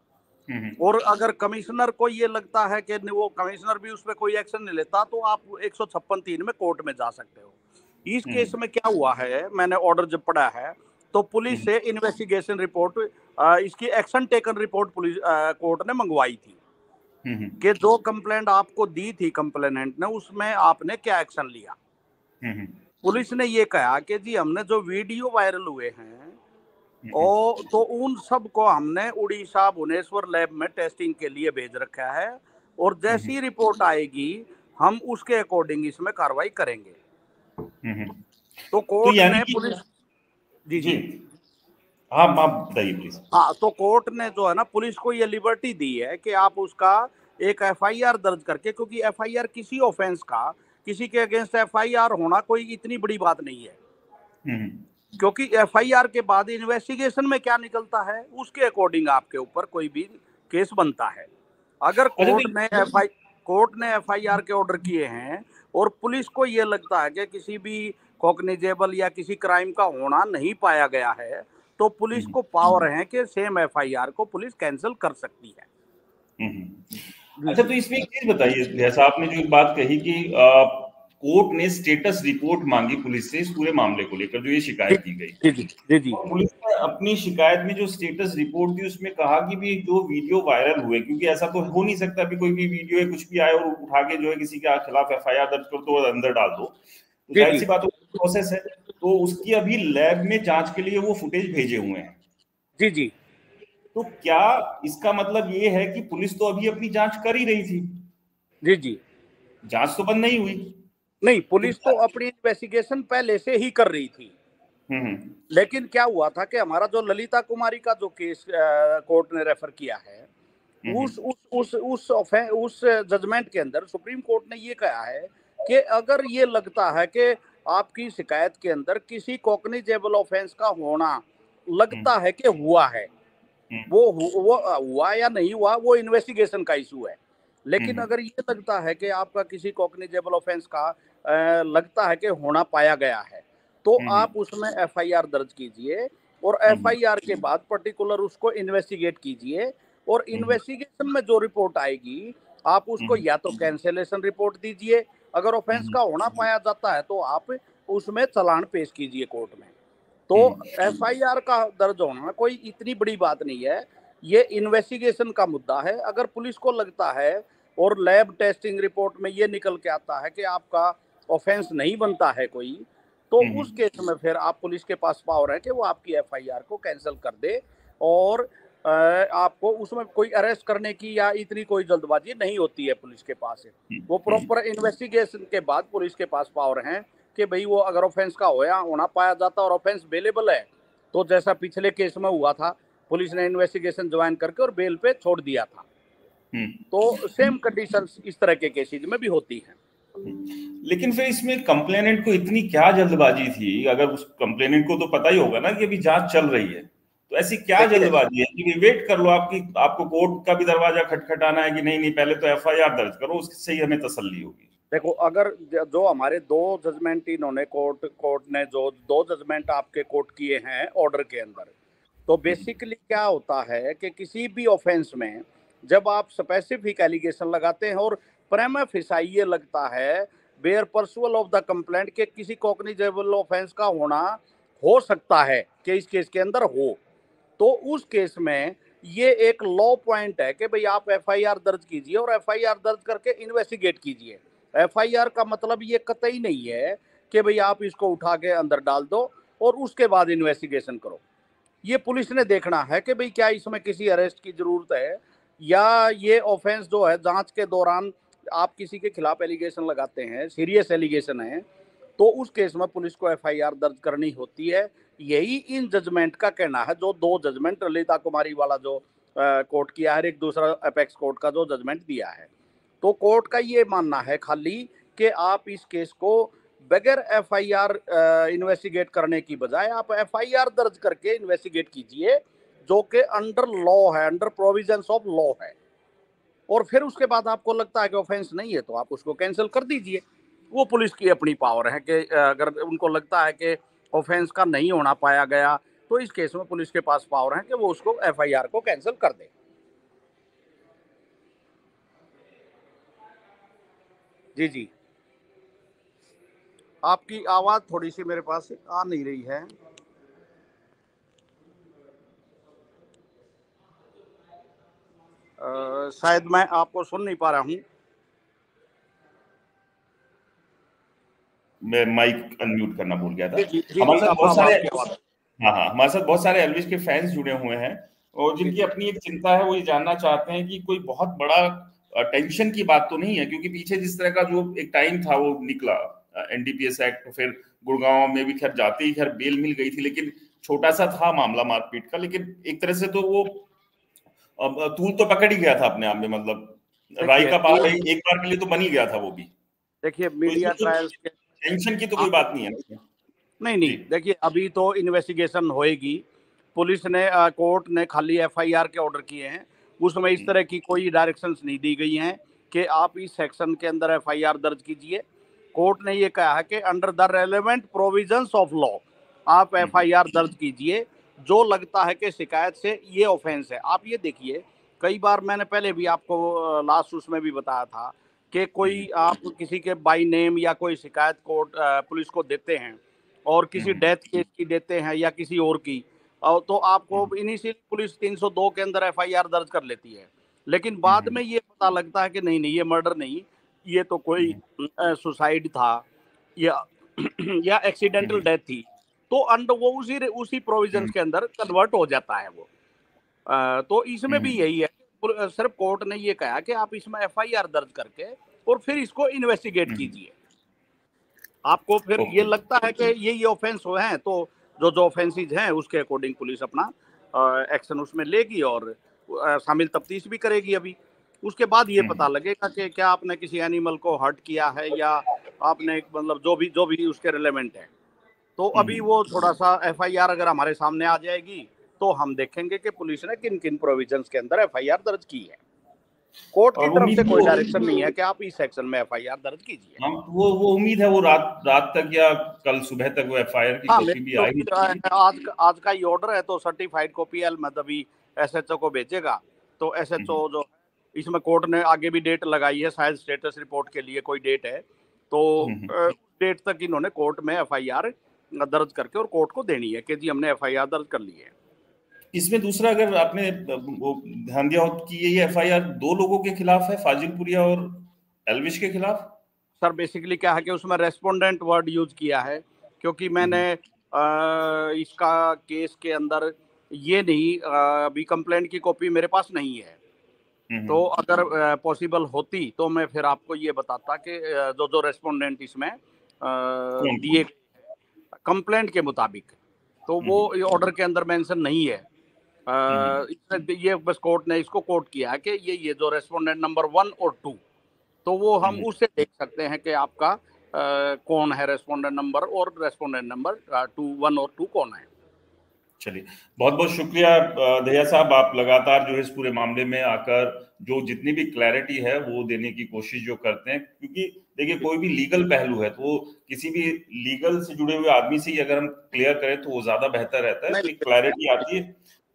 और अगर कमिश्नर को ये लगता है कि वो कमिश्नर भी उस पर कोई एक्शन नहीं लेता तो आप 156(3) में कोर्ट में जा सकते हो। इस केस में क्या हुआ है, मैंने ऑर्डर जब पढ़ा है तो पुलिस से इन्वेस्टिगेशन रिपोर्ट, इसकी action taken report police court ने मंगवाई थी कि जो कंप्लेंट आपको दी थी कंप्लेनेंट ने, उसमें आपने क्या एक्शन लिया। पुलिस ने ये कहा कि जी हमने जो वीडियो वायरल हुए हैं और तो उन सब को हमने उड़ीसा भुवनेश्वर लैब में टेस्टिंग के लिए भेज रखा है, और जैसी रिपोर्ट आएगी हम उसके अकॉर्डिंग इसमें कार्रवाई करेंगे। तो कोर्ट ने पुलिस जी आप बताइए प्लीज। हाँ, तो कोर्ट ने जो है ना पुलिस को ये लिबर्टी दी है कि आप उसका एक एफआईआर दर्ज करके, क्योंकि एफआईआर किसी ऑफेंस का किसी के अगेंस्ट एफआईआर होना कोई इतनी बड़ी बात नहीं है, क्योंकि एफआईआर के बाद इन्वेस्टिगेशन में क्या निकलता है उसके अकॉर्डिंग आपके ऊपर कोई भी केस बनता है। अगर कोर्ट ने एफआईआर के ऑर्डर किए हैं और पुलिस को ये लगता है कि किसी भी कॉग्निजेबल या किसी क्राइम का होना नहीं पाया गया है, तो पुलिस को पावर है कि सेम एफआईआर को पुलिस कैंसिल कर सकती है। अच्छा, तो इसमें एक चीज बताइए, जैसा आपने जो एक बात कही कि कोर्ट ने स्टेटस रिपोर्ट मांगी पुलिस से इस पूरे मामले को लेकर जो ये शिकायत की गई। जी। और पुलिस ने अपनी शिकायत में जो स्टेटस रिपोर्ट दी उसमें कहा कि भी जो वीडियो वायरल हुए, क्योंकि ऐसा तो हो नहीं सकता भी कोई भी वीडियो है कुछ भी आए और उठा के जो है किसी के खिलाफ एफआईआर दर्ज कर दो और अंदर डाल दो, तो जाहिर सी बात हो, प्रोसेस है। तो उसकी अभी लैब में जांच के लिए वो फुटेज भेजे हुए हैं। जी। तो क्या इसका मतलब ये है कि पुलिस तो अभी अपनी जांच कर ही रही थी? जी। जांच तो बंद नहीं हुई। नहीं, पुलिस तो अपनी इन्वेस्टिगेशन पहले से ही कर रही थी। लेकिन क्या हुआ था कि हमारा जो ललिता कुमारी का जो केस कोर्ट ने रेफर किया है, उस जजमेंट के अंदर सुप्रीम कोर्ट ने ये कहा है कि अगर ये लगता है कि आपकी शिकायत के अंदर किसी कॉग्निजेबल ऑफेंस का होना लगता है कि हुआ है, वो हुआ या नहीं हुआ वो इन्वेस्टिगेशन का इशू है। लेकिन अगर ये लगता है कि आपका किसी कॉग्निजेबल ऑफेंस का लगता है कि होना पाया गया है, तो आप उसमें एफआईआर दर्ज कीजिए और एफआईआर के बाद पर्टिकुलर उसको इन्वेस्टिगेट कीजिए, और इन्वेस्टिगेशन में जो रिपोर्ट आएगी आप उसको या तो कैंसिलेशन रिपोर्ट दीजिए, अगर ऑफेंस का होना पाया जाता है तो आप उसमें चालान पेश कीजिए कोर्ट में। तो एफआईआर का दर्ज होना कोई इतनी बड़ी बात नहीं है, ये इन्वेस्टिगेशन का मुद्दा है। अगर पुलिस को लगता है और लैब टेस्टिंग रिपोर्ट में ये निकल के आता है कि आपका ऑफेंस नहीं बनता है कोई, तो उस केस में फिर आप पुलिस के पास पावर है कि वो आपकी एफआईआर को कैंसिल कर दे, और आपको उसमें कोई अरेस्ट करने की या इतनी कोई जल्दबाजी नहीं होती है पुलिस के पास है। वो प्रॉपर इन्वेस्टिगेशन के बाद पुलिस के पास पावर है कि भाई वो अगर ऑफेंस का होना पाया जाता और ऑफेंस अवेलेबल है, तो जैसा पिछले केस में हुआ था पुलिस ने इन्वेस्टिगेशन ज्वाइन करके और बेल पे छोड़ दिया था। तो सेम कंडीशंस इस तरह के केसेज में भी होती हैं। लेकिन फिर इसमें कंप्लेनेंट को इतनी क्या जल्दबाजी थी? अगर उस कंप्लेनेंट को तो पता ही होगा ना कि अभी जांच चल रही है, तो ऐसी क्या जल्दबाजी है कि वेट कर लो, आपको कोर्ट का भी दरवाजा खटखटाना है कि नहीं पहले तो एफआईआर दर्ज करो, उससे ही हमें तसल्ली होगी। देखो, अगर जो हमारे दो जजमेंट इन्होंने कोर्ट ने जो दो जजमेंट आपके कोर्ट किए हैं ऑर्डर के अंदर, तो बेसिकली क्या होता है कि किसी भी ऑफेंस में जब आप स्पेसिफिक एलिगेशन लगाते हैं और प्रेमा फेसाई ये लगता है बेयर पर्सुअल ऑफ द कंप्लेंट के किसी कॉग्निजेबल ऑफेंस का होना हो सकता है कि इस केस के अंदर हो, तो उस केस में ये एक लॉ पॉइंट है कि भाई आप एफआईआर दर्ज कीजिए और एफआईआर दर्ज करके इन्वेस्टिगेट कीजिए। एफआईआर का मतलब ये कतई नहीं है कि भाई आप इसको उठा के अंदर डाल दो और उसके बाद इन्वेस्टिगेशन करो। ये पुलिस ने देखना है कि भाई क्या इसमें किसी अरेस्ट की जरूरत है, या ये ऑफेंस जो है जांच के दौरान आप किसी के खिलाफ एलिगेशन लगाते हैं, सीरियस एलिगेशन है, तो उस केस में पुलिस को एफआईआर दर्ज करनी होती है यही इन जजमेंट का कहना है, जो 2 जजमेंट ललिता कुमारी वाला जो कोर्ट किया है, एक दूसरा अपेक्स कोर्ट का जो जजमेंट दिया है। तो कोर्ट का ये मानना है खाली कि आप इस केस को बगैर एफआईआर इन्वेस्टिगेट करने की बजाय आप एफआईआर दर्ज करके इन्वेस्टिगेट कीजिए, जो कि अंडर लॉ है, अंडर प्रोविजंस ऑफ लॉ है। और फिर उसके बाद आपको लगता है कि ऑफेंस नहीं है तो आप उसको कैंसिल कर दीजिए। वो पुलिस की अपनी पावर है कि अगर उनको लगता है कि ऑफेंस का नहीं होना पाया गया तो इस केस में पुलिस के पास पावर है कि वो उसको एफआईआर को कैंसिल कर दे। जी जी, आपकी आवाज थोड़ी सी मेरे पास आ नहीं रही है। शायद मैं आपको सुन नहीं पा रहा हूँ। मैं माइक अनम्यूट करना भूल गया था। जी जी हमारे जी, साथ अब बहुत सारे, आपकी आवाज। हाँ हाँ, हमारे साथ बहुत सारे एल्विश के फैंस जुड़े हुए हैं और जी जिनकी जी अपनी एक चिंता है, वो ये जानना चाहते हैं कि कोई बहुत बड़ा टेंशन की बात तो नहीं है, क्योंकि पीछे जिस तरह का जो एक टाइम था वो निकला एनडीपीएस एक्ट, फिर गुड़गांव में भी खैर जाते ही खैर बेल मिल गई थी, लेकिन छोटा सा था मामला मारपीट का, लेकिन एक तरह से तो वो तूल तो पकड़ ही गया था अपने आप में, मतलब राई देखिए का पाल एक बार के लिए तो बन ही गया था वो भी। देखिए तो मीडिया इसमें कोई ट्रायल्स के टेंशन की तो आ, कोई बात नहीं है ना इसमें? नहीं जी। नहीं, देखिए अभी तो इन्वेस्टिगेशन होएगी। पुलिस ने कोर्ट ने खाली एफआईआर के ऑर्डर किए हैं, उसमें इस तरह की कोई डायरेक्शंस नहीं दी गई हैं कि आप इस सेक्शन के अंदर एफआईआर दर्ज कीजिए। कोर्ट ने ये कहा है कि under the relevant provisions of law आप एफआईआर दर्ज कीजिए, जो लगता है कि शिकायत से ये ऑफेंस है। आप ये देखिए, कई बार मैंने पहले भी आपको लास्ट उसमें भी बताया था कि कोई आप किसी के बाई नेम या कोई शिकायत कोर्ट पुलिस को देते हैं और किसी डेथ केस की देते हैं या किसी और की, और तो आपको इनिशियल पुलिस 302 के अंदर एफआईआर दर्ज कर लेती है, लेकिन बाद में ये पता लगता है कि नहीं नहीं, ये मर्डर नहीं, ये तो कोई सुसाइड था या या एक्सीडेंटल डेथ थी। तो अंडर वो उसी उसी प्रोविजंस के अंदर कन्वर्ट हो जाता है वो। तो इसमें भी यही है, सिर्फ कोर्ट ने ये कहा कि आप इसमें एफआईआर दर्ज करके और फिर इसको इन्वेस्टिगेट कीजिए। आपको फिर ये ओके। लगता है कि ये ऑफेंस हुए हैं तो जो जो ऑफेंसेज हैं उसके अकॉर्डिंग पुलिस अपना एक्शन उसमें लेगी और शामिल तफ्तीश भी करेगी। अभी उसके बाद ये पता लगेगा कि क्या आपने किसी एनिमल को हर्ट किया है या आपने मतलब जो भी उसके रिलेवेंट है। तो अभी वो थोड़ा सा एफआईआर अगर हमारे सामने आ जाएगी तो हम देखेंगे कि पुलिस ने किन किन प्रोविजंस के अंदर एफआईआर दर्ज की है। कोर्ट की और तरफ से उम्मीद कोई वो, डायरेक्शन नहीं है कि आप इस सेक्शन में एफआईआर दर्ज कीजिए। हम वो उम्मीद है वो रात रात तक या कल सुबह तक वो एफआईआर की हाँ, कॉपी भी मेरी आ ही जाएगी। आज का ही ऑर्डर है तो सर्टिफाइड कॉपी एलमद अभी एसएचओ को भेजेगा। तो एसएचओ जो इसमें कोर्ट ने आगे भी डेट लगाई है, शायद स्टेटस रिपोर्ट के लिए कोई डेट है, तो डेट तक इन्होंने कोर्ट में एफआईआर दर्ज करके और कोर्ट को देनी है कि जी हमने एफआईआर दर्ज कर ली है। इसमें दूसरा अगर आपने वो ध्यान दिया हो कि ये एफआईआर दो लोगों के खिलाफ है, फाजिलपुरिया और एल्विश के खिलाफ। सर बेसिकली क्या है कि उसमें रेस्पोंडेंट वर्ड यूज किया है, क्योंकि मैंने इसका केस के अंदर ये नहीं, अभी कंप्लेंट की कॉपी मेरे पास नहीं है। तो अगर पॉसिबल होती तो मैं फिर आपको ये बताता कि जो जो रेस्पोंडेंट इसमें कौन दिए कौन? कंप्लेंट के मुताबिक, तो वो ऑर्डर के अंदर मेंशन नहीं है। ये बस कोर्ट ने इसको कोट किया है कि ये जो रेस्पोंडेंट नंबर 1 और 2, तो वो हम उससे देख सकते हैं कि आपका कौन है रेस्पोंडेंट नंबर, और रेस्पोंडेंट नंबर 1 और 2 कौन है। चलिए, बहुत बहुत शुक्रिया दहिया साहब, आप लगातार जो है इस पूरे मामले में आकर जो जितनी भी क्लैरिटी है वो देने की कोशिश जो करते हैं, क्योंकि देखिए कोई भी लीगल पहलू है तो वो किसी भी लीगल से जुड़े हुए आदमी से ही अगर हम क्लियर करें तो वो ज्यादा बेहतर रहता है, नहीं, कि क्लैरिटी आती है।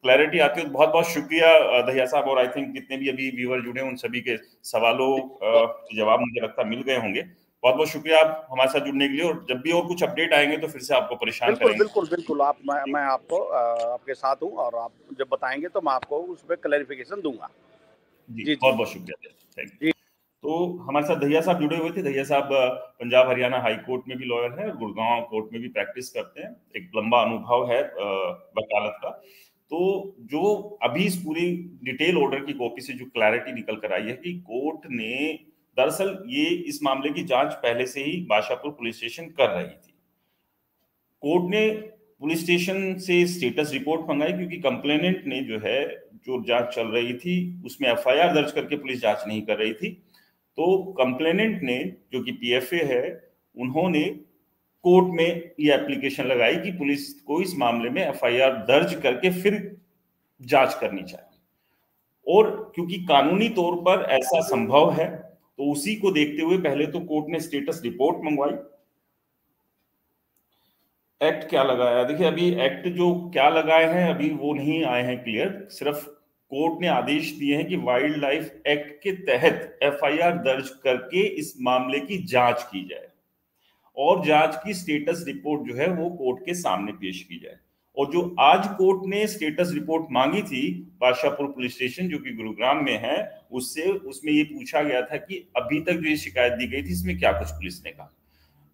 तो बहुत बहुत शुक्रिया दहिया साहब, और आई थिंक जितने भी अभी व्यूअर जुड़े हैं उन सभी के सवालों के जवाब मुझे लगता है मिल गए होंगे। बहुत बहुत शुक्रिया आप हमारे साथ जुड़ने के लिए, और जब भी और कुछ अपडेट आएंगे तो फिर से आपको परेशान बिल्कुल करेंगे। बिल्कुल बिल्कुल, आप मैं आपको आपके साथ हूँ, और आप जब बताएंगे तो मैं आपको उस पर क्लैरिफिकेशन दूंगा। जी, जी जी बहुत बहुत शुक्रिया, थैंक यू। जी। तो हमारे साथ दहिया साहब जुड़े हुए थे। दहिया साहब पंजाब हरियाणा हाई कोर्ट में भी लॉयर है और गुड़गांव कोर्ट में भी प्रैक्टिस करते हैं, एक लंबा अनुभव है वकालत का। तो जो अभी इस पूरी डिटेल ऑर्डर की कॉपी से जो क्लैरिटी निकल कर आई है कि कोर्ट ने दरअसल ये इस मामले की जांच पहले से ही बादशाहपुर पुलिस स्टेशन कर रही थी। कोर्ट ने पुलिस स्टेशन से स्टेटस रिपोर्ट मंगाई, क्योंकि कंप्लेनेंट ने जो है, जो जांच चल रही थी उसमें एफआईआर दर्ज करके पुलिस जांच नहीं कर रही थी। तो कंप्लेनेंट ने, जो कि पीएफए है, उन्होंने कोर्ट में ये एप्लीकेशन लगाई कि पुलिस को इस मामले में एफआईआर दर्ज करके फिर जांच करनी चाहिए। और क्योंकि कानूनी तौर पर ऐसा संभव है, तो उसी को देखते हुए पहले तो कोर्ट ने स्टेटस रिपोर्ट मंगवाई। एक्ट क्या लगाया, देखिए अभी एक्ट जो क्या लगाए हैं अभी वो नहीं आए हैं क्लियर। सिर्फ कोर्ट ने आदेश दिए हैं कि वाइल्ड लाइफ एक्ट के तहत एफआईआर दर्ज करके इस मामले की जांच की जाए और जांच की स्टेटस रिपोर्ट जो है वो कोर्ट के सामने पेश की जाए। और जो आज कोर्ट ने स्टेटस रिपोर्ट मांगी थी बादशाहपुर पुलिस स्टेशन, जो कि गुरुग्राम में है, उससे उसमें ये पूछा गया था कि अभी तक जो ये शिकायत दी गई थी इसमें क्या कुछ पुलिस ने कहा।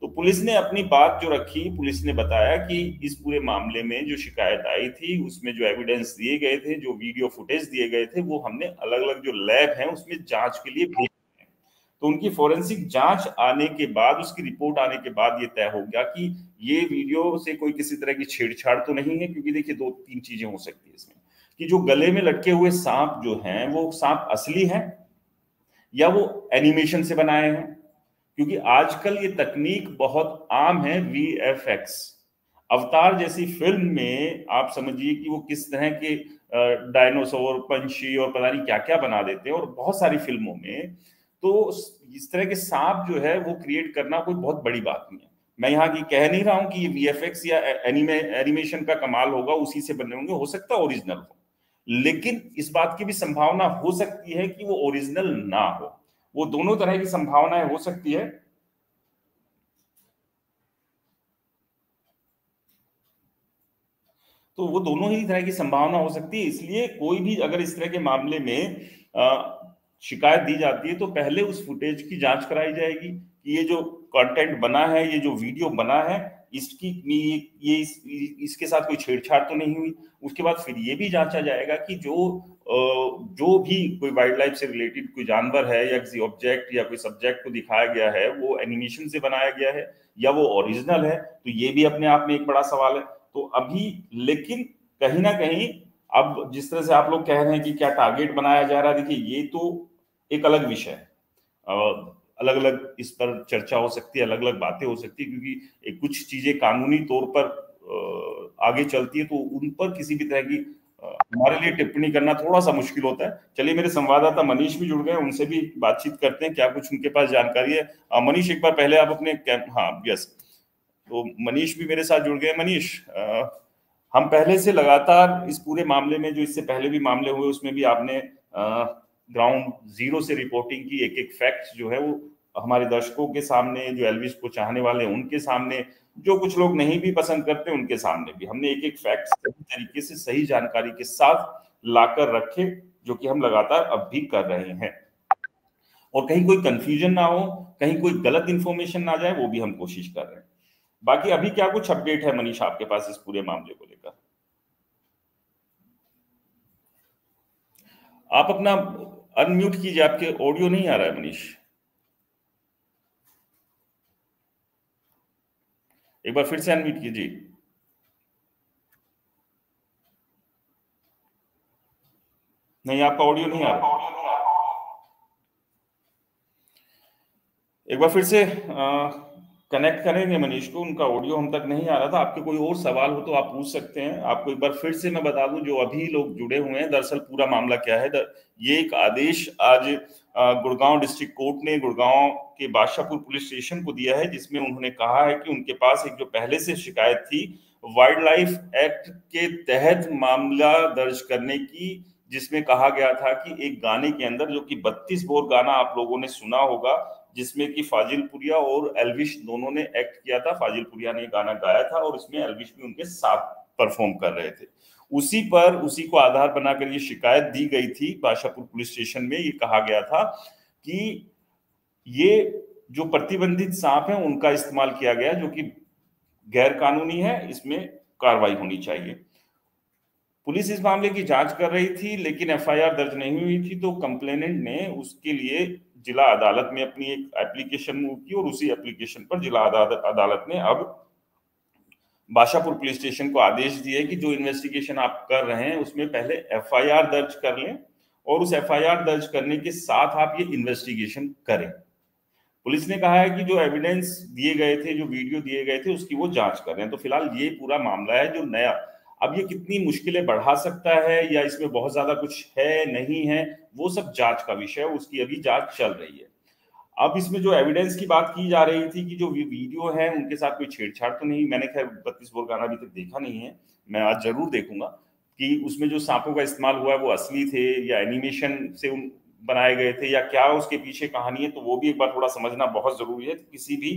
तो पुलिस ने अपनी बात जो रखी, पुलिस ने बताया कि इस पूरे मामले में जो शिकायत आई थी उसमें जो एविडेंस दिए गए थे, जो वीडियो फुटेज दिए गए थे, वो हमने अलग अलग जो लैब है उसमें जांच के लिए भेजे। तो उनकी फोरेंसिक जांच आने के बाद, उसकी रिपोर्ट आने के बाद ये तय हो गया कि ये वीडियो से कोई किसी तरह की छेड़छाड़ तो नहीं है। क्योंकि देखिए दो तीन चीजें हो सकती है इसमें, कि जो गले में लटके हुए सांप जो हैं वो सांप असली हैं या वो एनिमेशन से बनाए हैं। क्योंकि आजकल ये तकनीक बहुत आम है, वीएफएक्स। अवतार जैसी फिल्म में आप समझिए कि वो किस तरह के डायनासोर, पंछी और पता नहीं क्या क्या बना देते हैं, और बहुत सारी फिल्मों में। तो इस तरह के सांप जो है वो क्रिएट करना कोई बहुत बड़ी बात नहीं है। मैं यहाँ की कह नहीं रहा हूं कि ये वीएफएक्स या एनिमेशन का कमाल होगा, उसी से बने होंगे, हो सकता है ओरिजिनल हो, लेकिन इस बात की भी संभावना हो सकती है कि वो ओरिजिनल ना हो। वो दोनों तरह की संभावनाएं हो सकती है। तो वो दोनों ही तरह की संभावना हो सकती है। इसलिए कोई भी अगर इस तरह के मामले में शिकायत दी जाती है तो पहले उस फुटेज की जांच कराई जाएगी कि ये जो कंटेंट बना है, ये जो वीडियो बना है, इसकी इसके साथ कोई छेड़छाड़ तो नहीं हुई। उसके बाद फिर ये भी जांचा जाएगा कि जो भी कोई वाइल्ड लाइफ से रिलेटेड कोई जानवर है या किसी ऑब्जेक्ट या कोई सब्जेक्ट को दिखाया गया है, वो एनिमेशन से बनाया गया है या वो ओरिजिनल है। तो ये भी अपने आप में एक बड़ा सवाल है। तो अभी लेकिन कहीं ना कहीं अब जिस तरह से आप लोग कह रहे हैं कि क्या टारगेट बनाया जा रहा है, देखिए ये तो एक अलग विषय है। अलग अलग इस पर चर्चा हो सकती है, अलग अलग बातें हो सकती है, क्योंकि कुछ चीजें कानूनी तौर पर आगे चलती है, तो उन पर किसी भी तरह की हमारे लिए टिप्पणी करना थोड़ा सा मुश्किल होता है। चलिए, मेरे संवाददाता मनीष भी जुड़ गए, उनसे भी बातचीत करते हैं, क्या कुछ उनके पास जानकारी है। मनीष, एक बार पहले आप अपने हाँ यस, तो मनीष भी मेरे साथ जुड़ गए। मनीष, हम पहले से लगातार इस पूरे मामले में, जो इससे पहले भी मामले हुए उसमें भी आपने ग्राउंड जीरो से रिपोर्टिंग की, एक एक फैक्ट जो है वो हमारे दर्शकों के सामने, जो एल्विस को चाहने वाले हैं उनके सामने, जो कुछ लोग नहीं भी पसंद करते उनके सामने भी हमने एक एक फैक्ट सही तरीके से, सही जानकारी के साथ लाकर रखे, जो कि हम लगातार अब भी कर रहे हैं। और कहीं कोई कंफ्यूजन ना हो, कहीं कोई गलत इंफॉर्मेशन ना जाए, वो भी हम कोशिश कर रहे हैं। बाकी अभी क्या कुछ अपडेट है मनीष आपके पास इस पूरे मामले को लेकर? आप अपना अनम्यूट कीजिए, आपके ऑडियो नहीं आ रहा है मनीष। एक बार फिर से अनम्यूट कीजिए। नहीं, आपका ऑडियो नहीं आ रहा। एक बार फिर से कनेक्ट करेंगे मनीष को, उनका ऑडियो हम तक नहीं आ रहा था। आपके कोई और सवाल हो तो आप पूछ सकते हैं। आपको एक बार फिर से मैं बता दूं, जो अभी लोग जुड़े हुए हैं, दरअसल पूरा मामला क्या है, ये एक आदेश आज गुड़गांव डिस्ट्रिक्ट कोर्ट ने गुड़गांव के बादशाहपुर पुलिस स्टेशन को दिया है, जिसमें उन्होंने कहा है कि उनके पास एक जो पहले से शिकायत थी वाइल्ड लाइफ एक्ट के तहत मामला दर्ज करने की, जिसमें कहा गया था कि एक गाने के अंदर, जो कि 32 बोर गाना आप लोगों ने सुना होगा, जिसमें कि फाजिल पुरिया और एल्विश दोनों ने एक्ट किया था। फाजिल पुरिया ने गाना गाया था और इसमें एल्विश भी उनके साथ परफॉर्म कर रहे थे। उसी को आधार बनाकर ये शिकायत दी गई थी बादशाहपुर पुलिस स्टेशन में। ये कहा गया था कि ये जो प्रतिबंधित सांप है उनका इस्तेमाल किया गया, जो कि गैर कानूनी है, इसमें कार्रवाई होनी चाहिए। पुलिस इस मामले की जांच कर रही थी, लेकिन एफआईआर दर्ज नहीं हुई थी, तो कंप्लेनेंट ने उसके लिए जिला अदालत में अपनी एक एप्लीकेशन मूव की और उसी एप्लीकेशन पर जिला अदालत ने अब बाशापुर पुलिस स्टेशन को आदेश दिए कि जो इन्वेस्टिगेशन आप कर रहे हैं उसमें पहले एफआईआर दर्ज कर लें और उस एफआईआर दर्ज करने के साथ आप ये इन्वेस्टिगेशन करें। पुलिस ने कहा है कि जो एविडेंस दिए गए थे, जो वीडियो दिए गए थे, उसकी वो जांच कर रहे हैं। तो फिलहाल ये पूरा मामला है जो नया, अब ये कितनी मुश्किलें बढ़ा सकता है या इसमें बहुत ज्यादा कुछ है नहीं है, वो सब जांच का विषय है, उसकी अभी जांच चल रही है। अब इसमें जो एविडेंस की बात की जा रही थी कि जो वीडियो है उनके साथ कोई छेड़छाड़ तो नहीं, मैंने खैर 32 बोर गाना अभी तक देखा नहीं है, मैं आज जरूर देखूंगा कि उसमें जो सांपों का इस्तेमाल हुआ है वो असली थे या एनिमेशन से बनाए गए थे या क्या उसके पीछे कहानी है, तो वो भी एक बार थोड़ा समझना बहुत जरूरी है। किसी भी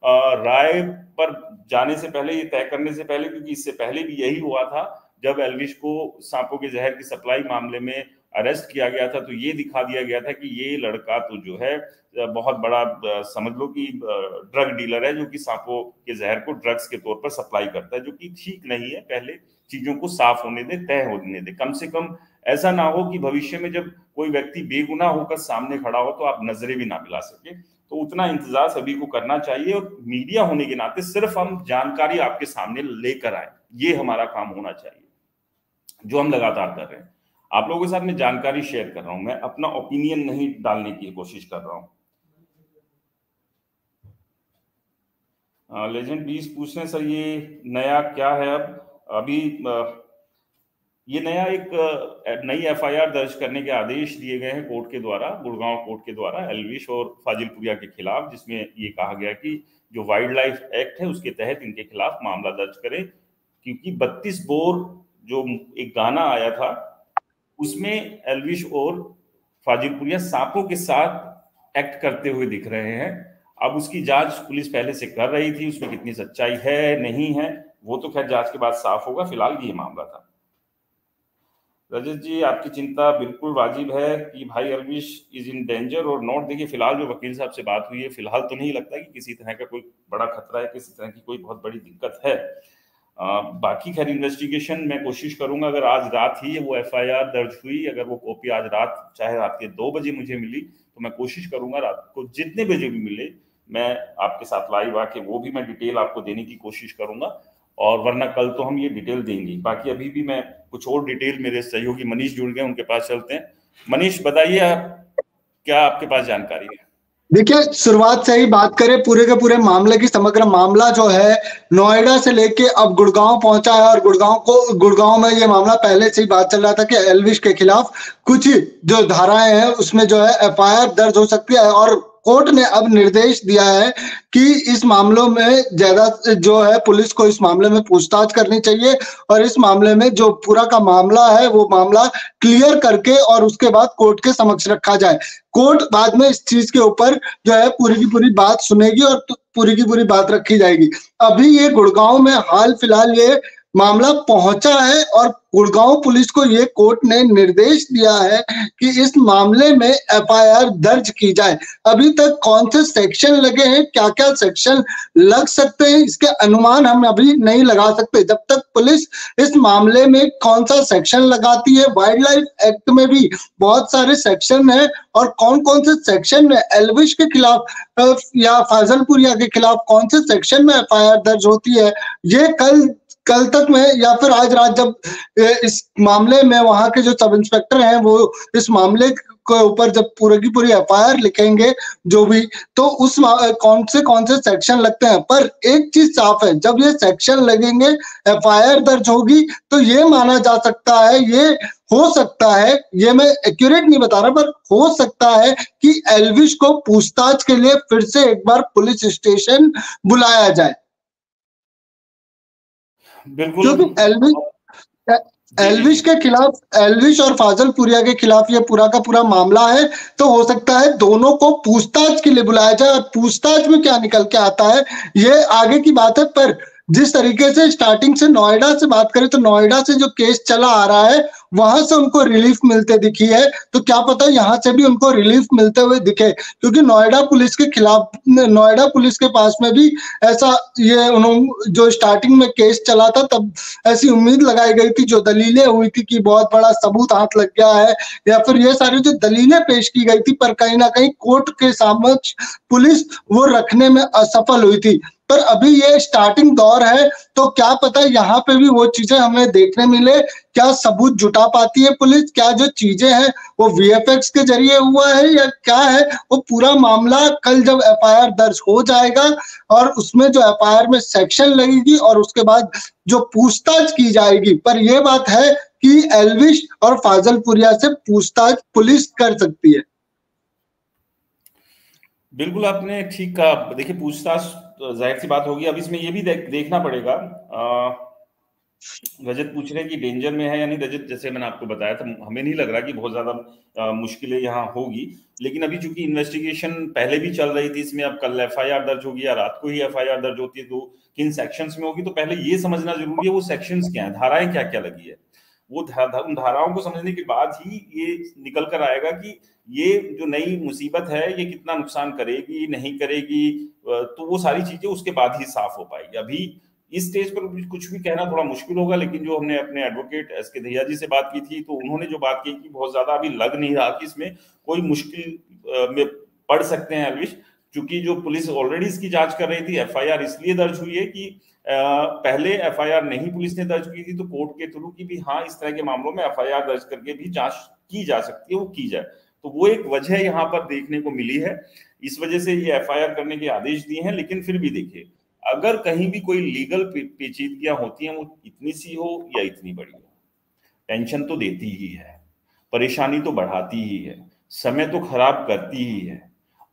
राय पर जाने से पहले, ये तय करने से पहले, क्योंकि इससे पहले भी यही हुआ था जब एल्विश को सांपों के जहर की सप्लाई मामले में अरेस्ट किया गया था, तो ये दिखा दिया गया था कि ये लड़का तो जो है बहुत बड़ा, समझ लो कि ड्रग डीलर है जो कि सांपों के जहर को ड्रग्स के तौर पर सप्लाई करता है, जो कि ठीक नहीं है। पहले चीजों को साफ होने दे, तय होने दे, कम से कम ऐसा ना हो कि भविष्य में जब कोई व्यक्ति बेगुनाह होकर सामने खड़ा हो तो आप नजरें भी ना मिला सके। तो उतना इंतजार सभी को करना चाहिए और मीडिया होने के नाते सिर्फ हम जानकारी आपके सामने लेकर आए, ये हमारा काम होना चाहिए, जो हम लगातार कर रहे हैं। आप लोगों के साथ मैं जानकारी शेयर कर रहा हूं, मैं अपना ओपिनियन नहीं डालने की कोशिश कर रहा हूं। लेजेंड 20 पूछ रहे हैं सर ये नया क्या है? अब अभी ये नया एक नई एफआईआर दर्ज करने के आदेश दिए गए हैं कोर्ट के द्वारा, गुड़गांव कोर्ट के द्वारा एल्विश और फाजिलपुरिया के खिलाफ, जिसमें ये कहा गया कि जो वाइल्ड लाइफ एक्ट है उसके तहत इनके खिलाफ मामला दर्ज करें, क्योंकि 32 बोर जो एक गाना आया था उसमें एल्विश और फाजिलपुरिया सांपों के साथ एक्ट करते हुए दिख रहे हैं। अब उसकी जांच पुलिस पहले से कर रही थी, उसमें कितनी सच्चाई है नहीं है वो तो खैर जांच के बाद साफ होगा। फिलहाल ये मामला था। रजत जी आपकी चिंता बिल्कुल वाजिब है कि भाई एल्विश इज इन डेंजर और नॉट। देखिए फिलहाल जो वकील साहब से बात हुई है, फिलहाल तो नहीं लगता कि किसी तरह का कोई बड़ा खतरा है, किसी तरह की कोई बहुत बड़ी दिक्कत है। बाकी खैर इन्वेस्टिगेशन मैं कोशिश करूंगा, अगर आज रात ही वो एफआईआर दर्ज हुई, अगर वो कॉपी आज रात चाहे रात के 2 बजे मुझे मिली तो मैं कोशिश करूंगा रात को जितने बजे भी मिले मैं आपके साथ लाइव आके वो भी मैं डिटेल आपको देने की कोशिश करूंगा, और वरना कल तो हम ये डिटेल देंगे। बाकी अभी भी मैं कुछ और डिटेल, मेरे सहयोगी मनीष जुड़ गए, उनके पास चलते हैं। मनीष बताइए आप, क्या आपके पास जानकारी है? देखिए शुरुआत से ही बात करें पूरे के पूरे मामले की, समग्र मामला जो है नोएडा से लेके अब गुड़गांव पहुंचा है और गुड़गांव में ये मामला पहले से ही बात चल रहा था कि एल्विश के खिलाफ कुछ जो धाराएं हैं उसमें जो है एफआईआर दर्ज हो सकती है, और कोर्ट ने अब निर्देश दिया है कि इस मामलों में ज्यादा जो है पुलिस को इस मामले में पूछताछ करनी चाहिए और इस मामले में जो पूरा का मामला है वो मामला क्लियर करके और उसके बाद कोर्ट के समक्ष रखा जाए। कोर्ट बाद में इस चीज के ऊपर जो है पूरी की पूरी बात सुनेगी और पूरी की पूरी बात रखी जाएगी। अभी ये गुड़गांव में हाल फिलहाल ये मामला पहुंचा है और गुड़गांव पुलिस को ये कोर्ट ने निर्देश दिया है कि इस मामले में एफआईआर दर्ज की जाए। अभी तक कौन से सेक्शन लगे हैं, क्या क्या सेक्शन लग सकते हैं, इसके अनुमान हम अभी नहीं लगा सकते जब तक पुलिस इस मामले में कौन सा सेक्शन लगाती है। वाइल्ड लाइफ एक्ट में भी बहुत सारे सेक्शन है और कौन कौन से सेक्शन में एल्विश के खिलाफ या फाजिलपुरिया के खिलाफ कौन से सेक्शन में एफआईआर दर्ज होती है, ये कल तक में या फिर आज रात जब इस मामले में वहां के जो सब इंस्पेक्टर हैं वो इस मामले के ऊपर जब पूरी की पूरी एफआईआर लिखेंगे जो भी, तो उस कौन से सेक्शन लगते हैं। पर एक चीज साफ है, जब ये सेक्शन लगेंगे एफआईआर दर्ज होगी तो ये माना जा सकता है, ये हो सकता है, ये मैं एक्यूरेट नहीं बता रहा पर हो सकता है कि एल्विश को पूछताछ के लिए फिर से एक बार पुलिस स्टेशन बुलाया जाए, बिल्कुल। क्योंकि एल्विश के खिलाफ, एल्विश और फाजिलपुरिया के खिलाफ ये पूरा का पूरा मामला है, तो हो सकता है दोनों को पूछताछ के लिए बुलाया जाए और पूछताछ में क्या निकल के आता है ये आगे की बात है। पर जिस तरीके से स्टार्टिंग से नोएडा से बात करें तो नोएडा से जो केस चला आ रहा है वहां से उनको रिलीफ मिलते दिखी है, तो क्या पता यहाँ से भी उनको रिलीफ मिलते हुए दिखे, क्योंकि नोएडा पुलिस के खिलाफ, नोएडा पुलिस के पास में भी ऐसा ये उन्होंने जो स्टार्टिंग में केस चला था तब ऐसी उम्मीद लगाई गई थी, जो दलीलें हुई थी कि बहुत बड़ा सबूत हाथ लग गया है या फिर ये सारी जो दलीलें पेश की गई थी, पर कहीं ना कहीं कोर्ट के समक्ष पुलिस वो रखने में असफल हुई थी। पर अभी ये स्टार्टिंग दौर है, तो क्या पता यहाँ पे भी वो चीजें हमें देखने मिले। क्या सबूत जुटा पाती है पुलिस, क्या जो चीजें हैं वो वीएफएक्स के जरिए हुआ है या क्या है, वो पूरा मामला कल जब एफआईआर दर्ज हो जाएगा और उसमें जो एफआईआर में सेक्शन लगेगी और उसके बाद जो पूछताछ की जाएगी। पर यह बात है कि एल्विश और फाजिलपुरिया से पूछताछ पुलिस कर सकती है। बिल्कुल आपने ठीक कहा। देखिए पूछताछ जाहिर सी बात होगी। अब इसमें ये भी देखना पड़ेगा। रजत पूछ रहे हैं कि डेंजर में है, यानी रजत जैसे मैंने आपको बताया था, हमें नहीं लग रहा कि बहुत ज्यादा मुश्किलें यहाँ होगी, लेकिन अभी चूंकि इन्वेस्टिगेशन पहले भी चल रही थी इसमें, अब कल एफआईआर दर्ज होगी या रात को ही एफआईआर दर्ज होती है तो किन सेक्शंस में होगी, तो पहले ये समझना जरूरी है वो सेक्शंस क्या है, धाराएं क्या क्या लगी है। वो उन धाराओं को समझने के बाद ही ये निकल कर आएगा कि ये जो नई मुसीबत है ये कितना नुकसान करेगी नहीं करेगी, तो वो सारी चीजें उसके बाद ही साफ हो पाएगी। अभी इस स्टेज पर कुछ भी कहना थोड़ा मुश्किल होगा, लेकिन जो हमने अपने एडवोकेट एसके दहिया जी से बात की थी तो उन्होंने जो बात की कि बहुत ज्यादा अभी लग नहीं रहा कि इसमें कोई मुश्किल में पड़ सकते हैं एल्विश, क्योंकि जो पुलिस ऑलरेडी इसकी जांच कर रही थी। एफआईआर इसलिए दर्ज हुई है कि पहले एफआईआर नहीं पुलिस ने दर्ज की थी, तो कोर्ट के थ्रू की भी हाँ इस तरह के मामलों में एफआईआर दर्ज करके भी जांच की जा सकती है, वो की जाए। तो वो एक वजह यहाँ पर देखने को मिली है, इस वजह से ये एफआईआर करने के आदेश दिए हैं। लेकिन फिर भी देखिए, अगर कहीं भी कोई लीगल पेचीदगियां होती हैं, वो इतनी सी हो या इतनी बड़ी हो, टेंशन तो देती ही है, परेशानी तो बढ़ाती ही है, समय तो खराब करती ही है,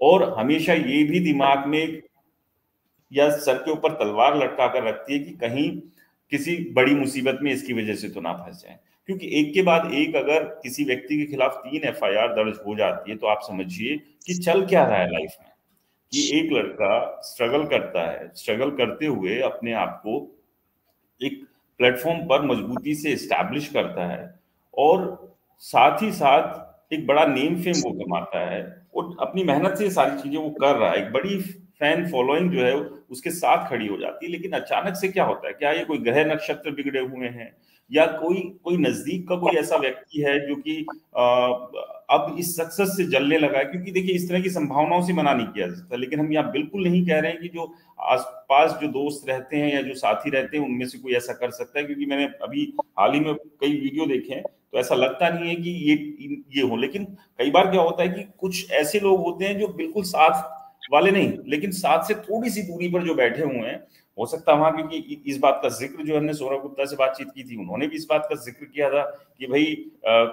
और हमेशा ये भी दिमाग में या सर के ऊपर तलवार लटका कर रखती है कि कहीं किसी बड़ी मुसीबत में इसकी वजह से तो ना फंस जाए। क्योंकि एक के बाद एक अगर किसी व्यक्ति के खिलाफ 3 एफआईआर दर्ज हो जाती है तो आप समझिए कि चल क्या रहा है लाइफ में, कि एक लड़का स्ट्रगल करता है, स्ट्रगल करते हुए अपने आप को एक प्लेटफॉर्म पर मजबूती से एस्टैब्लिश करता है, और साथ ही साथ एक बड़ा नेम फेम वो कमाता है, और अपनी मेहनत से सारी चीजें वो कर रहा है, एक बड़ी फैन फॉलोइंग जो है उसके साथ खड़ी हो जाती है। लेकिन अचानक से क्या होता है, क्या ये कोई ग्रह नक्षत्र बिगड़े हुए हैं, या कोई नजदीक का कोई ऐसा व्यक्ति है जो कि अब इस सक्सेस से जलने लगा है? क्योंकि देखिए इस तरह की संभावनाओं से मना नहीं किया जा सकता, लेकिन हम यहाँ बिल्कुल नहीं कह रहे हैं कि जो आसपास जो दोस्त रहते हैं या जो साथी रहते हैं उनमें से कोई ऐसा कर सकता है, क्योंकि मैंने अभी हाल ही में कई वीडियो देखे हैं तो ऐसा लगता नहीं है कि ये हो। लेकिन कई बार क्या होता है कि कुछ ऐसे लोग होते हैं जो बिल्कुल साथ वाले नहीं, लेकिन साथ से थोड़ी सी दूरी पर जो बैठे हुए हैं, हो सकता है वहां, क्योंकि इस बात का जिक्र जो हमने सौरभ गुप्ता से बातचीत की थी उन्होंने भी इस बात का जिक्र किया था कि भाई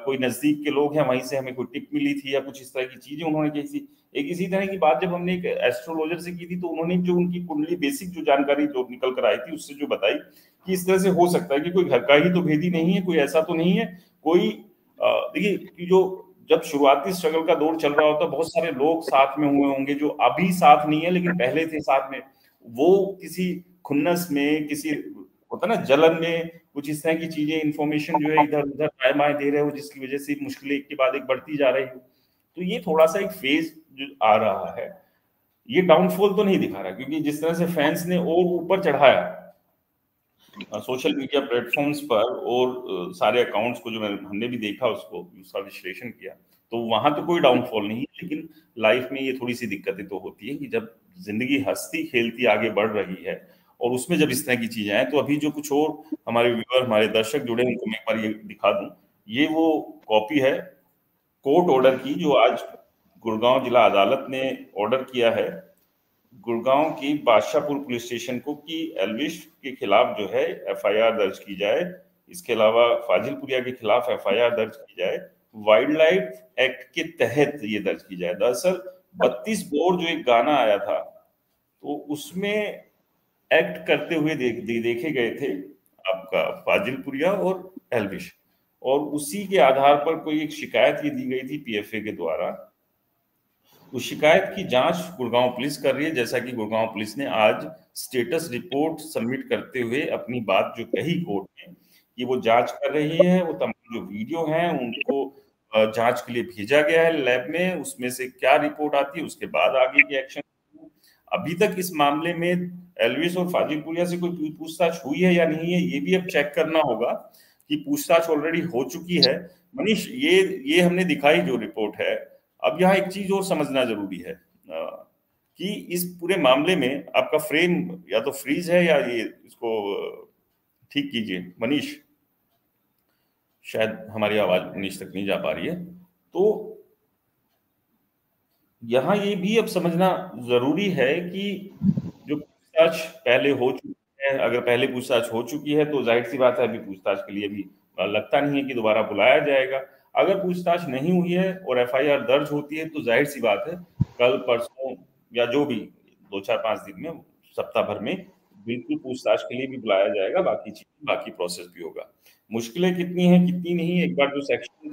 कोई नजदीक के लोग हैं, वहीं से हमें कोई टिप मिली थी या कुछ इस तरह की चीजें उन्होंने कही थी। एक इसी तरह की बात जब हमने एक एस्ट्रोलॉजर से की थी तो उन्होंने जो उनकी कुंडली बेसिक जो जानकारी जो निकल कर आई थी उससे जो बताई कि इस तरह से हो सकता है कि कोई घर का ही तो भेदी नहीं है, कोई ऐसा तो नहीं है कोई। देखिए कि जो जब शुरुआती स्ट्रगल का दौर चल रहा होता, बहुत सारे लोग साथ में हुए होंगे जो अभी साथ नहीं है लेकिन पहले थे साथ में, वो किसी खुन्नस में, किसी होता ना जलन में, कुछ इस तरह की चीजें, इंफॉर्मेशन जो है इधर उधर दाएं बाएं दे रहे हो, जिसकी वजह से मुश्किलें एक के बाद एक बढ़ती जा रही हो। तो ये थोड़ा सा एक फेज जो आ रहा है, ये डाउनफॉल तो नहीं दिखा रहा, क्योंकि जिस तरह से फैंस ने और ऊपर चढ़ाया सोशल मीडिया प्लेटफॉर्म्स पर, और सारे अकाउंट्स को जो हमने भी देखा, उसका विश्लेषण किया, तो वहां तो कोई डाउनफॉल नहीं है। लेकिन लाइफ में ये थोड़ी सी दिक्कतें तो होती है कि जब जिंदगी हंसती खेलती आगे बढ़ रही है और उसमें जब इस तरह की चीजें आए, तो अभी जो कुछ और हमारे व्यूअर, हमारे दर्शक जुड़े हैं उनको मैं एक बार ये दिखा दूं। ये वो कॉपी है कोर्ट ऑर्डर की जो आज गुड़गांव जिला अदालत ने ऑर्डर किया है गुड़गांव की बादशाहपुर पुलिस स्टेशन को कि एल्विश के खिलाफ जो है एफआईआर दर्ज की जाए। इसके अलावा फाजिलपुरिया के खिलाफ एफआईआर दर्ज की जाए, वाइल्ड लाइफ एक्ट के तहत ये दर्ज की जाए। दरअसल 32 बोर जो एक गाना आया था तो उसमें एक्ट करते हुए देखे गए थे आपका फाजिलपुरिया और एल्विश, और उसी के आधार पर कोई एक शिकायत ये दी गई थी पीएफए के द्वारा। उस शिकायत की जांच गुड़गांव पुलिस कर रही है, जैसा कि गुड़गांव पुलिस ने आज स्टेटस रिपोर्ट सबमिट करते हुए अपनी बात जो कही कोर्ट में कि वो जांच कर रही है, वो तमाम जो वीडियो हैं उनको जांच के लिए भेजा गया है लैब में, उसमें से क्या रिपोर्ट आती है उसके बाद आगे के एक्शन। अभी तक इस मामले में एल्विश और फाजिलपुरिया से कोई पूछताछ हुई है या नहीं है, ये भी अब चेक करना होगा कि पूछताछ ऑलरेडी हो चुकी है। मनीष, ये हमने दिखाई जो रिपोर्ट है। अब यहाँ एक चीज और समझना जरूरी है कि इस पूरे मामले में आपका फ्रेम या तो फ्रीज है या ये इसको ठीक कीजिए मनीष, शायद हमारी आवाज मनीष तक नहीं जा पा रही है। तो यहाँ ये भी अब समझना जरूरी है कि जो पूछताछ पहले हो चुकी है, अगर पहले पूछताछ हो चुकी है तो जाहिर सी बात है अभी पूछताछ के लिए भी लगता नहीं है कि दोबारा बुलाया जाएगा। अगर पूछताछ नहीं हुई है और एफआईआर दर्ज होती है तो जाहिर सी बात है कल परसों या जो भी 2-4-5 दिन में, सप्ताह भर में बिल्कुल पूछताछ के लिए भी बुलाया जाएगा, बाकी प्रोसेस भी होगा। मुश्किलें कितनी हैं कितनी नहीं, एक बार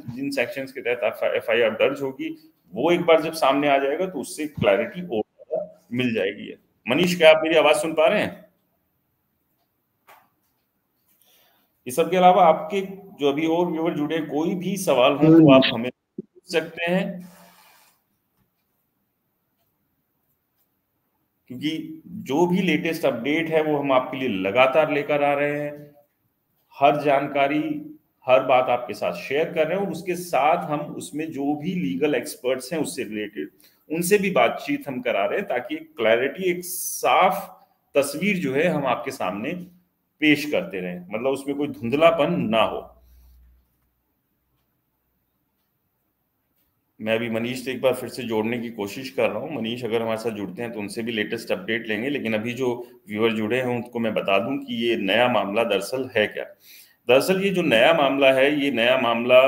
जिन सेक्शंस के तहत एफआईआर दर्ज होगी वो एक बार जब सामने आ जाएगा तो उससे क्लैरिटी और मिल जाएगी। मनीष, क्या आप मेरी आवाज सुन पा रहे हैं? इस सब के अलावा आपके जो अभी और व्यूअर जुड़े कोई भी सवाल हो तो आप हमें पूछ सकते हैं, क्योंकि जो भी लेटेस्ट अपडेट है वो हम आपके लिए लगातार लेकर आ रहे हैं। हर जानकारी, हर बात आपके साथ शेयर कर रहे हैं और उसके साथ हम उसमें जो भी लीगल एक्सपर्ट्स हैं उससे रिलेटेड उनसे भी बातचीत हम करा रहे हैं, ताकि एक क्लैरिटी, एक साफ तस्वीर जो है हम आपके सामने पेश करते रहें, मतलब उसमें कोई धुंधलापन ना हो। मैं अभी मनीष से एक बार फिर से जोड़ने की कोशिश कर रहा हूँ। मनीष अगर हमारे साथ जुड़ते हैं तो उनसे भी लेटेस्ट अपडेट लेंगे, लेकिन अभी जो व्यूअर जुड़े हैं उनको मैं बता दूं कि ये नया मामला दरअसल है क्या। दरअसल ये जो नया मामला है, ये नया मामला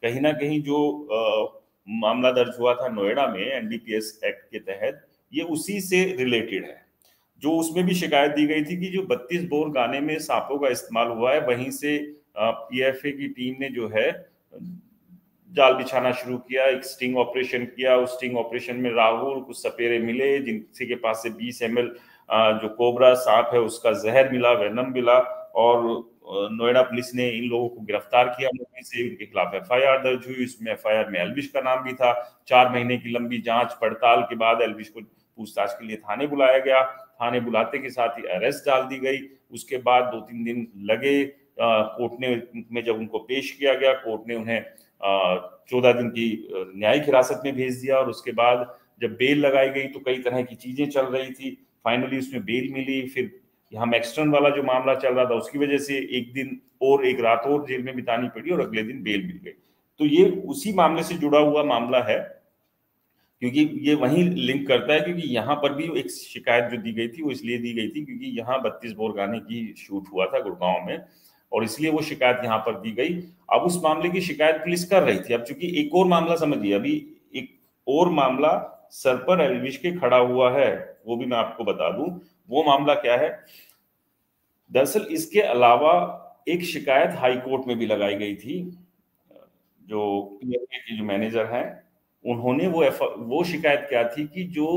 कहीं ना कहीं जो मामला दर्ज हुआ था नोएडा में एनडीपीएस एक्ट के तहत, ये उसी से रिलेटेड है। जो उसमें भी शिकायत दी गई थी कि जो 32 बोर गाने में सांपों का इस्तेमाल हुआ है, वहीं से पीएफए की टीम ने जो है जाल बिछाना शुरू किया, एक स्टिंग ऑपरेशन किया। उस स्टिंग ऑपरेशन में राहुल कुछ सपेरे मिले जिनसे के पास से 20 ml जो कोबरा सांप है उसका जहर मिला, वेनम मिला, और नोएडा पुलिस ने इन लोगों को गिरफ्तार किया मौके से। इनके खिलाफ एफआईआर दर्ज हुई, इसमें एफआईआर में एल्विश का नाम भी था। 4 महीने की लंबी जांच पड़ताल के बाद एल्विश को पूछताछ के लिए थाने बुलाया गया। थाने बुलाते के साथ ही अरेस्ट डाल दी गई। उसके बाद 2-3 दिन लगे कोर्ट में जब उनको पेश किया गया, कोर्ट ने उन्हें 14 दिन की न्यायिक हिरासत में भेज दिया। और उसके बाद जब बेल लगाई गई तो कई तरह की चीजें चल रही थी, फाइनली उसमें बेल मिली। फिर हम एक्सटर्न वाला जो मामला चल रहा था उसकी वजह से एक दिन और एक रात और जेल में बितानी पड़ी और अगले दिन बेल मिल गई। तो ये उसी मामले से जुड़ा हुआ मामला है, क्योंकि ये वही लिंक करता है, क्योंकि यहाँ पर भी एक शिकायत जो दी गई थी वो इसलिए दी गई थी क्योंकि यहाँ 32 बोर गाने की शूट हुआ था गुड़गांव में, और इसलिए वो शिकायत यहाँ पर दी गई। अब उस मामले की शिकायत पुलिस कर रही थी। अब चूंकि एक और मामला, समझिए अभी एक और मामला सर पर एल्विश के खड़ा हुआ है, वो भी मैं आपको बता दूं। वो मामला क्या है, दरअसल इसके अलावा एक शिकायत हाई कोर्ट में भी लगाई गई थी। जो पीएफए के जो मैनेजर हैं उन्होंने वो शिकायत क्या थी कि जो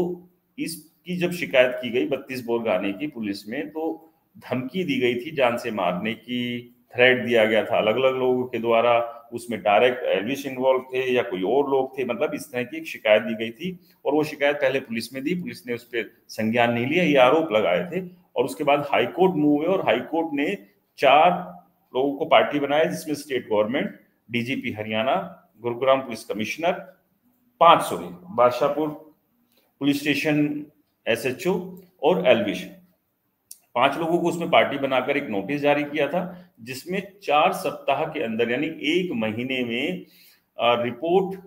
इसकी जब शिकायत की गई 32 बोर गाने की पुलिस में, तो धमकी दी गई थी, जान से मारने की थ्रेट दिया गया था अलग अलग लोगों के द्वारा। उसमें डायरेक्ट एल्विश इन्वॉल्व थे या कोई और लोग थे, मतलब इस तरह की एक शिकायत दी गई थी। और वो शिकायत पहले पुलिस में दी, पुलिस ने उस पर संज्ञान नहीं लिया, ये आरोप लगाए थे। और उसके बाद हाईकोर्ट मूव हुए और हाईकोर्ट ने 4 लोगों को पार्टी बनाया, जिसमें state government, DGP Haryana, Gurugram police commissioner, 5 Badshahpur police station SHO और एल्विश, 5 लोगों को उसमें पार्टी बनाकर एक नोटिस जारी किया था, जिसमें 4 सप्ताह के अंदर यानी 1 महीने में रिपोर्ट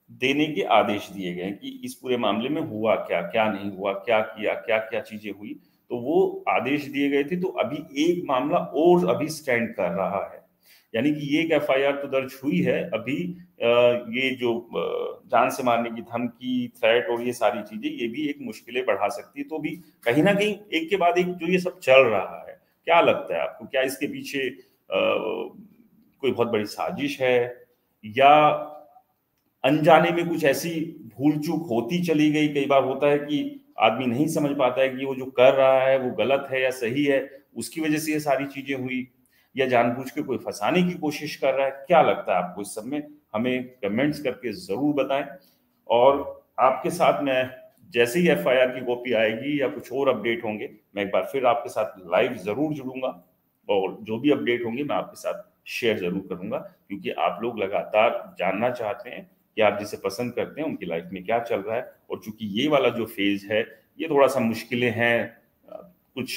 देने के आदेश दिए गए कि इस पूरे मामले में हुआ क्या, क्या नहीं हुआ, क्या किया, क्या क्या चीजें हुई। तो वो आदेश दिए गए थे। तो अभी एक मामला और अभी स्टैंड कर रहा है, यानी कि ये एक एफआईआर तो दर्ज हुई है अभी। ये जो जान से मारने की धमकी, थ्रेट और ये सारी चीजें, ये भी एक मुश्किलें बढ़ा सकती है। तो भी कहीं ना कहीं एक के बाद एक जो ये सब चल रहा है, क्या लगता है आपको, क्या इसके पीछे कोई बहुत बड़ी साजिश है, या अनजाने में कुछ ऐसी भूल चूक होती चली गई? कई बार होता है कि आदमी नहीं समझ पाता है कि वो जो कर रहा है वो गलत है या सही है, उसकी वजह से ये सारी चीजें हुई, या जानबूझ के कोई फंसाने की कोशिश कर रहा है। क्या लगता है आपको इस सब में? हमें कमेंट्स करके जरूर बताएं। और आपके साथ मैं जैसे ही एफआईआर की कॉपी आएगी या कुछ और अपडेट होंगे, मैं एक बार फिर आपके साथ लाइव जरूर जुड़ूंगा, और जो भी अपडेट होंगे मैं आपके साथ शेयर जरूर करूंगा, क्योंकि आप लोग लगातार जानना चाहते हैं कि आप जिसे पसंद करते हैं उनकी लाइफ में क्या चल रहा है। और चूंकि ये वाला जो फेज है ये थोड़ा सा मुश्किलें हैं, कुछ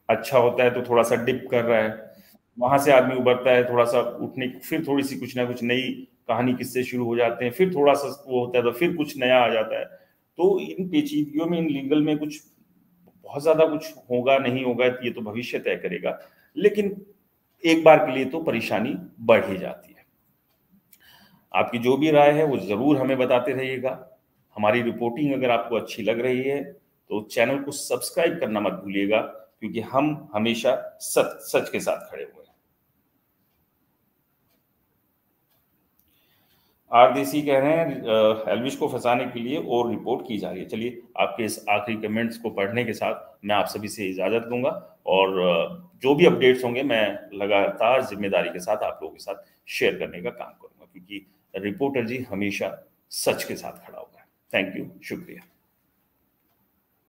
अच्छा होता है तो थोड़ा सा डिप कर रहा है, वहां से आदमी उबरता है, थोड़ा सा उठने, फिर थोड़ी सी कुछ ना कुछ नई कहानी किससे शुरू हो जाते हैं, फिर थोड़ा सा वो होता है तो फिर कुछ नया आ जाता है। तो इन पेचीदगियों में, इन लीगल में कुछ बहुत ज्यादा कुछ होगा नहीं होगा ये तो भविष्य तय करेगा, लेकिन एक बार के लिए तो परेशानी बढ़ ही जाती है। आपकी जो भी राय है वो जरूर हमें बताते रहिएगा। हमारी रिपोर्टिंग अगर आपको अच्छी लग रही है तो चैनल को सब्सक्राइब करना मत भूलिएगा, क्योंकि हम हमेशा सच के साथ खड़े हुए हैं। आरदेसी कह रहे हैं एल्विश को फंसाने के लिए और रिपोर्ट की जा रही है। चलिए, आपके इस आखिरी कमेंट्स को पढ़ने के साथ मैं आप सभी से इजाजत लूंगा, और जो भी अपडेट्स होंगे मैं लगातार जिम्मेदारी के साथ आप लोगों के साथ शेयर करने का काम करूंगा, क्योंकि रिपोर्टर जी हमेशा सच के साथ खड़ा होगा। थैंक यू, शुक्रिया।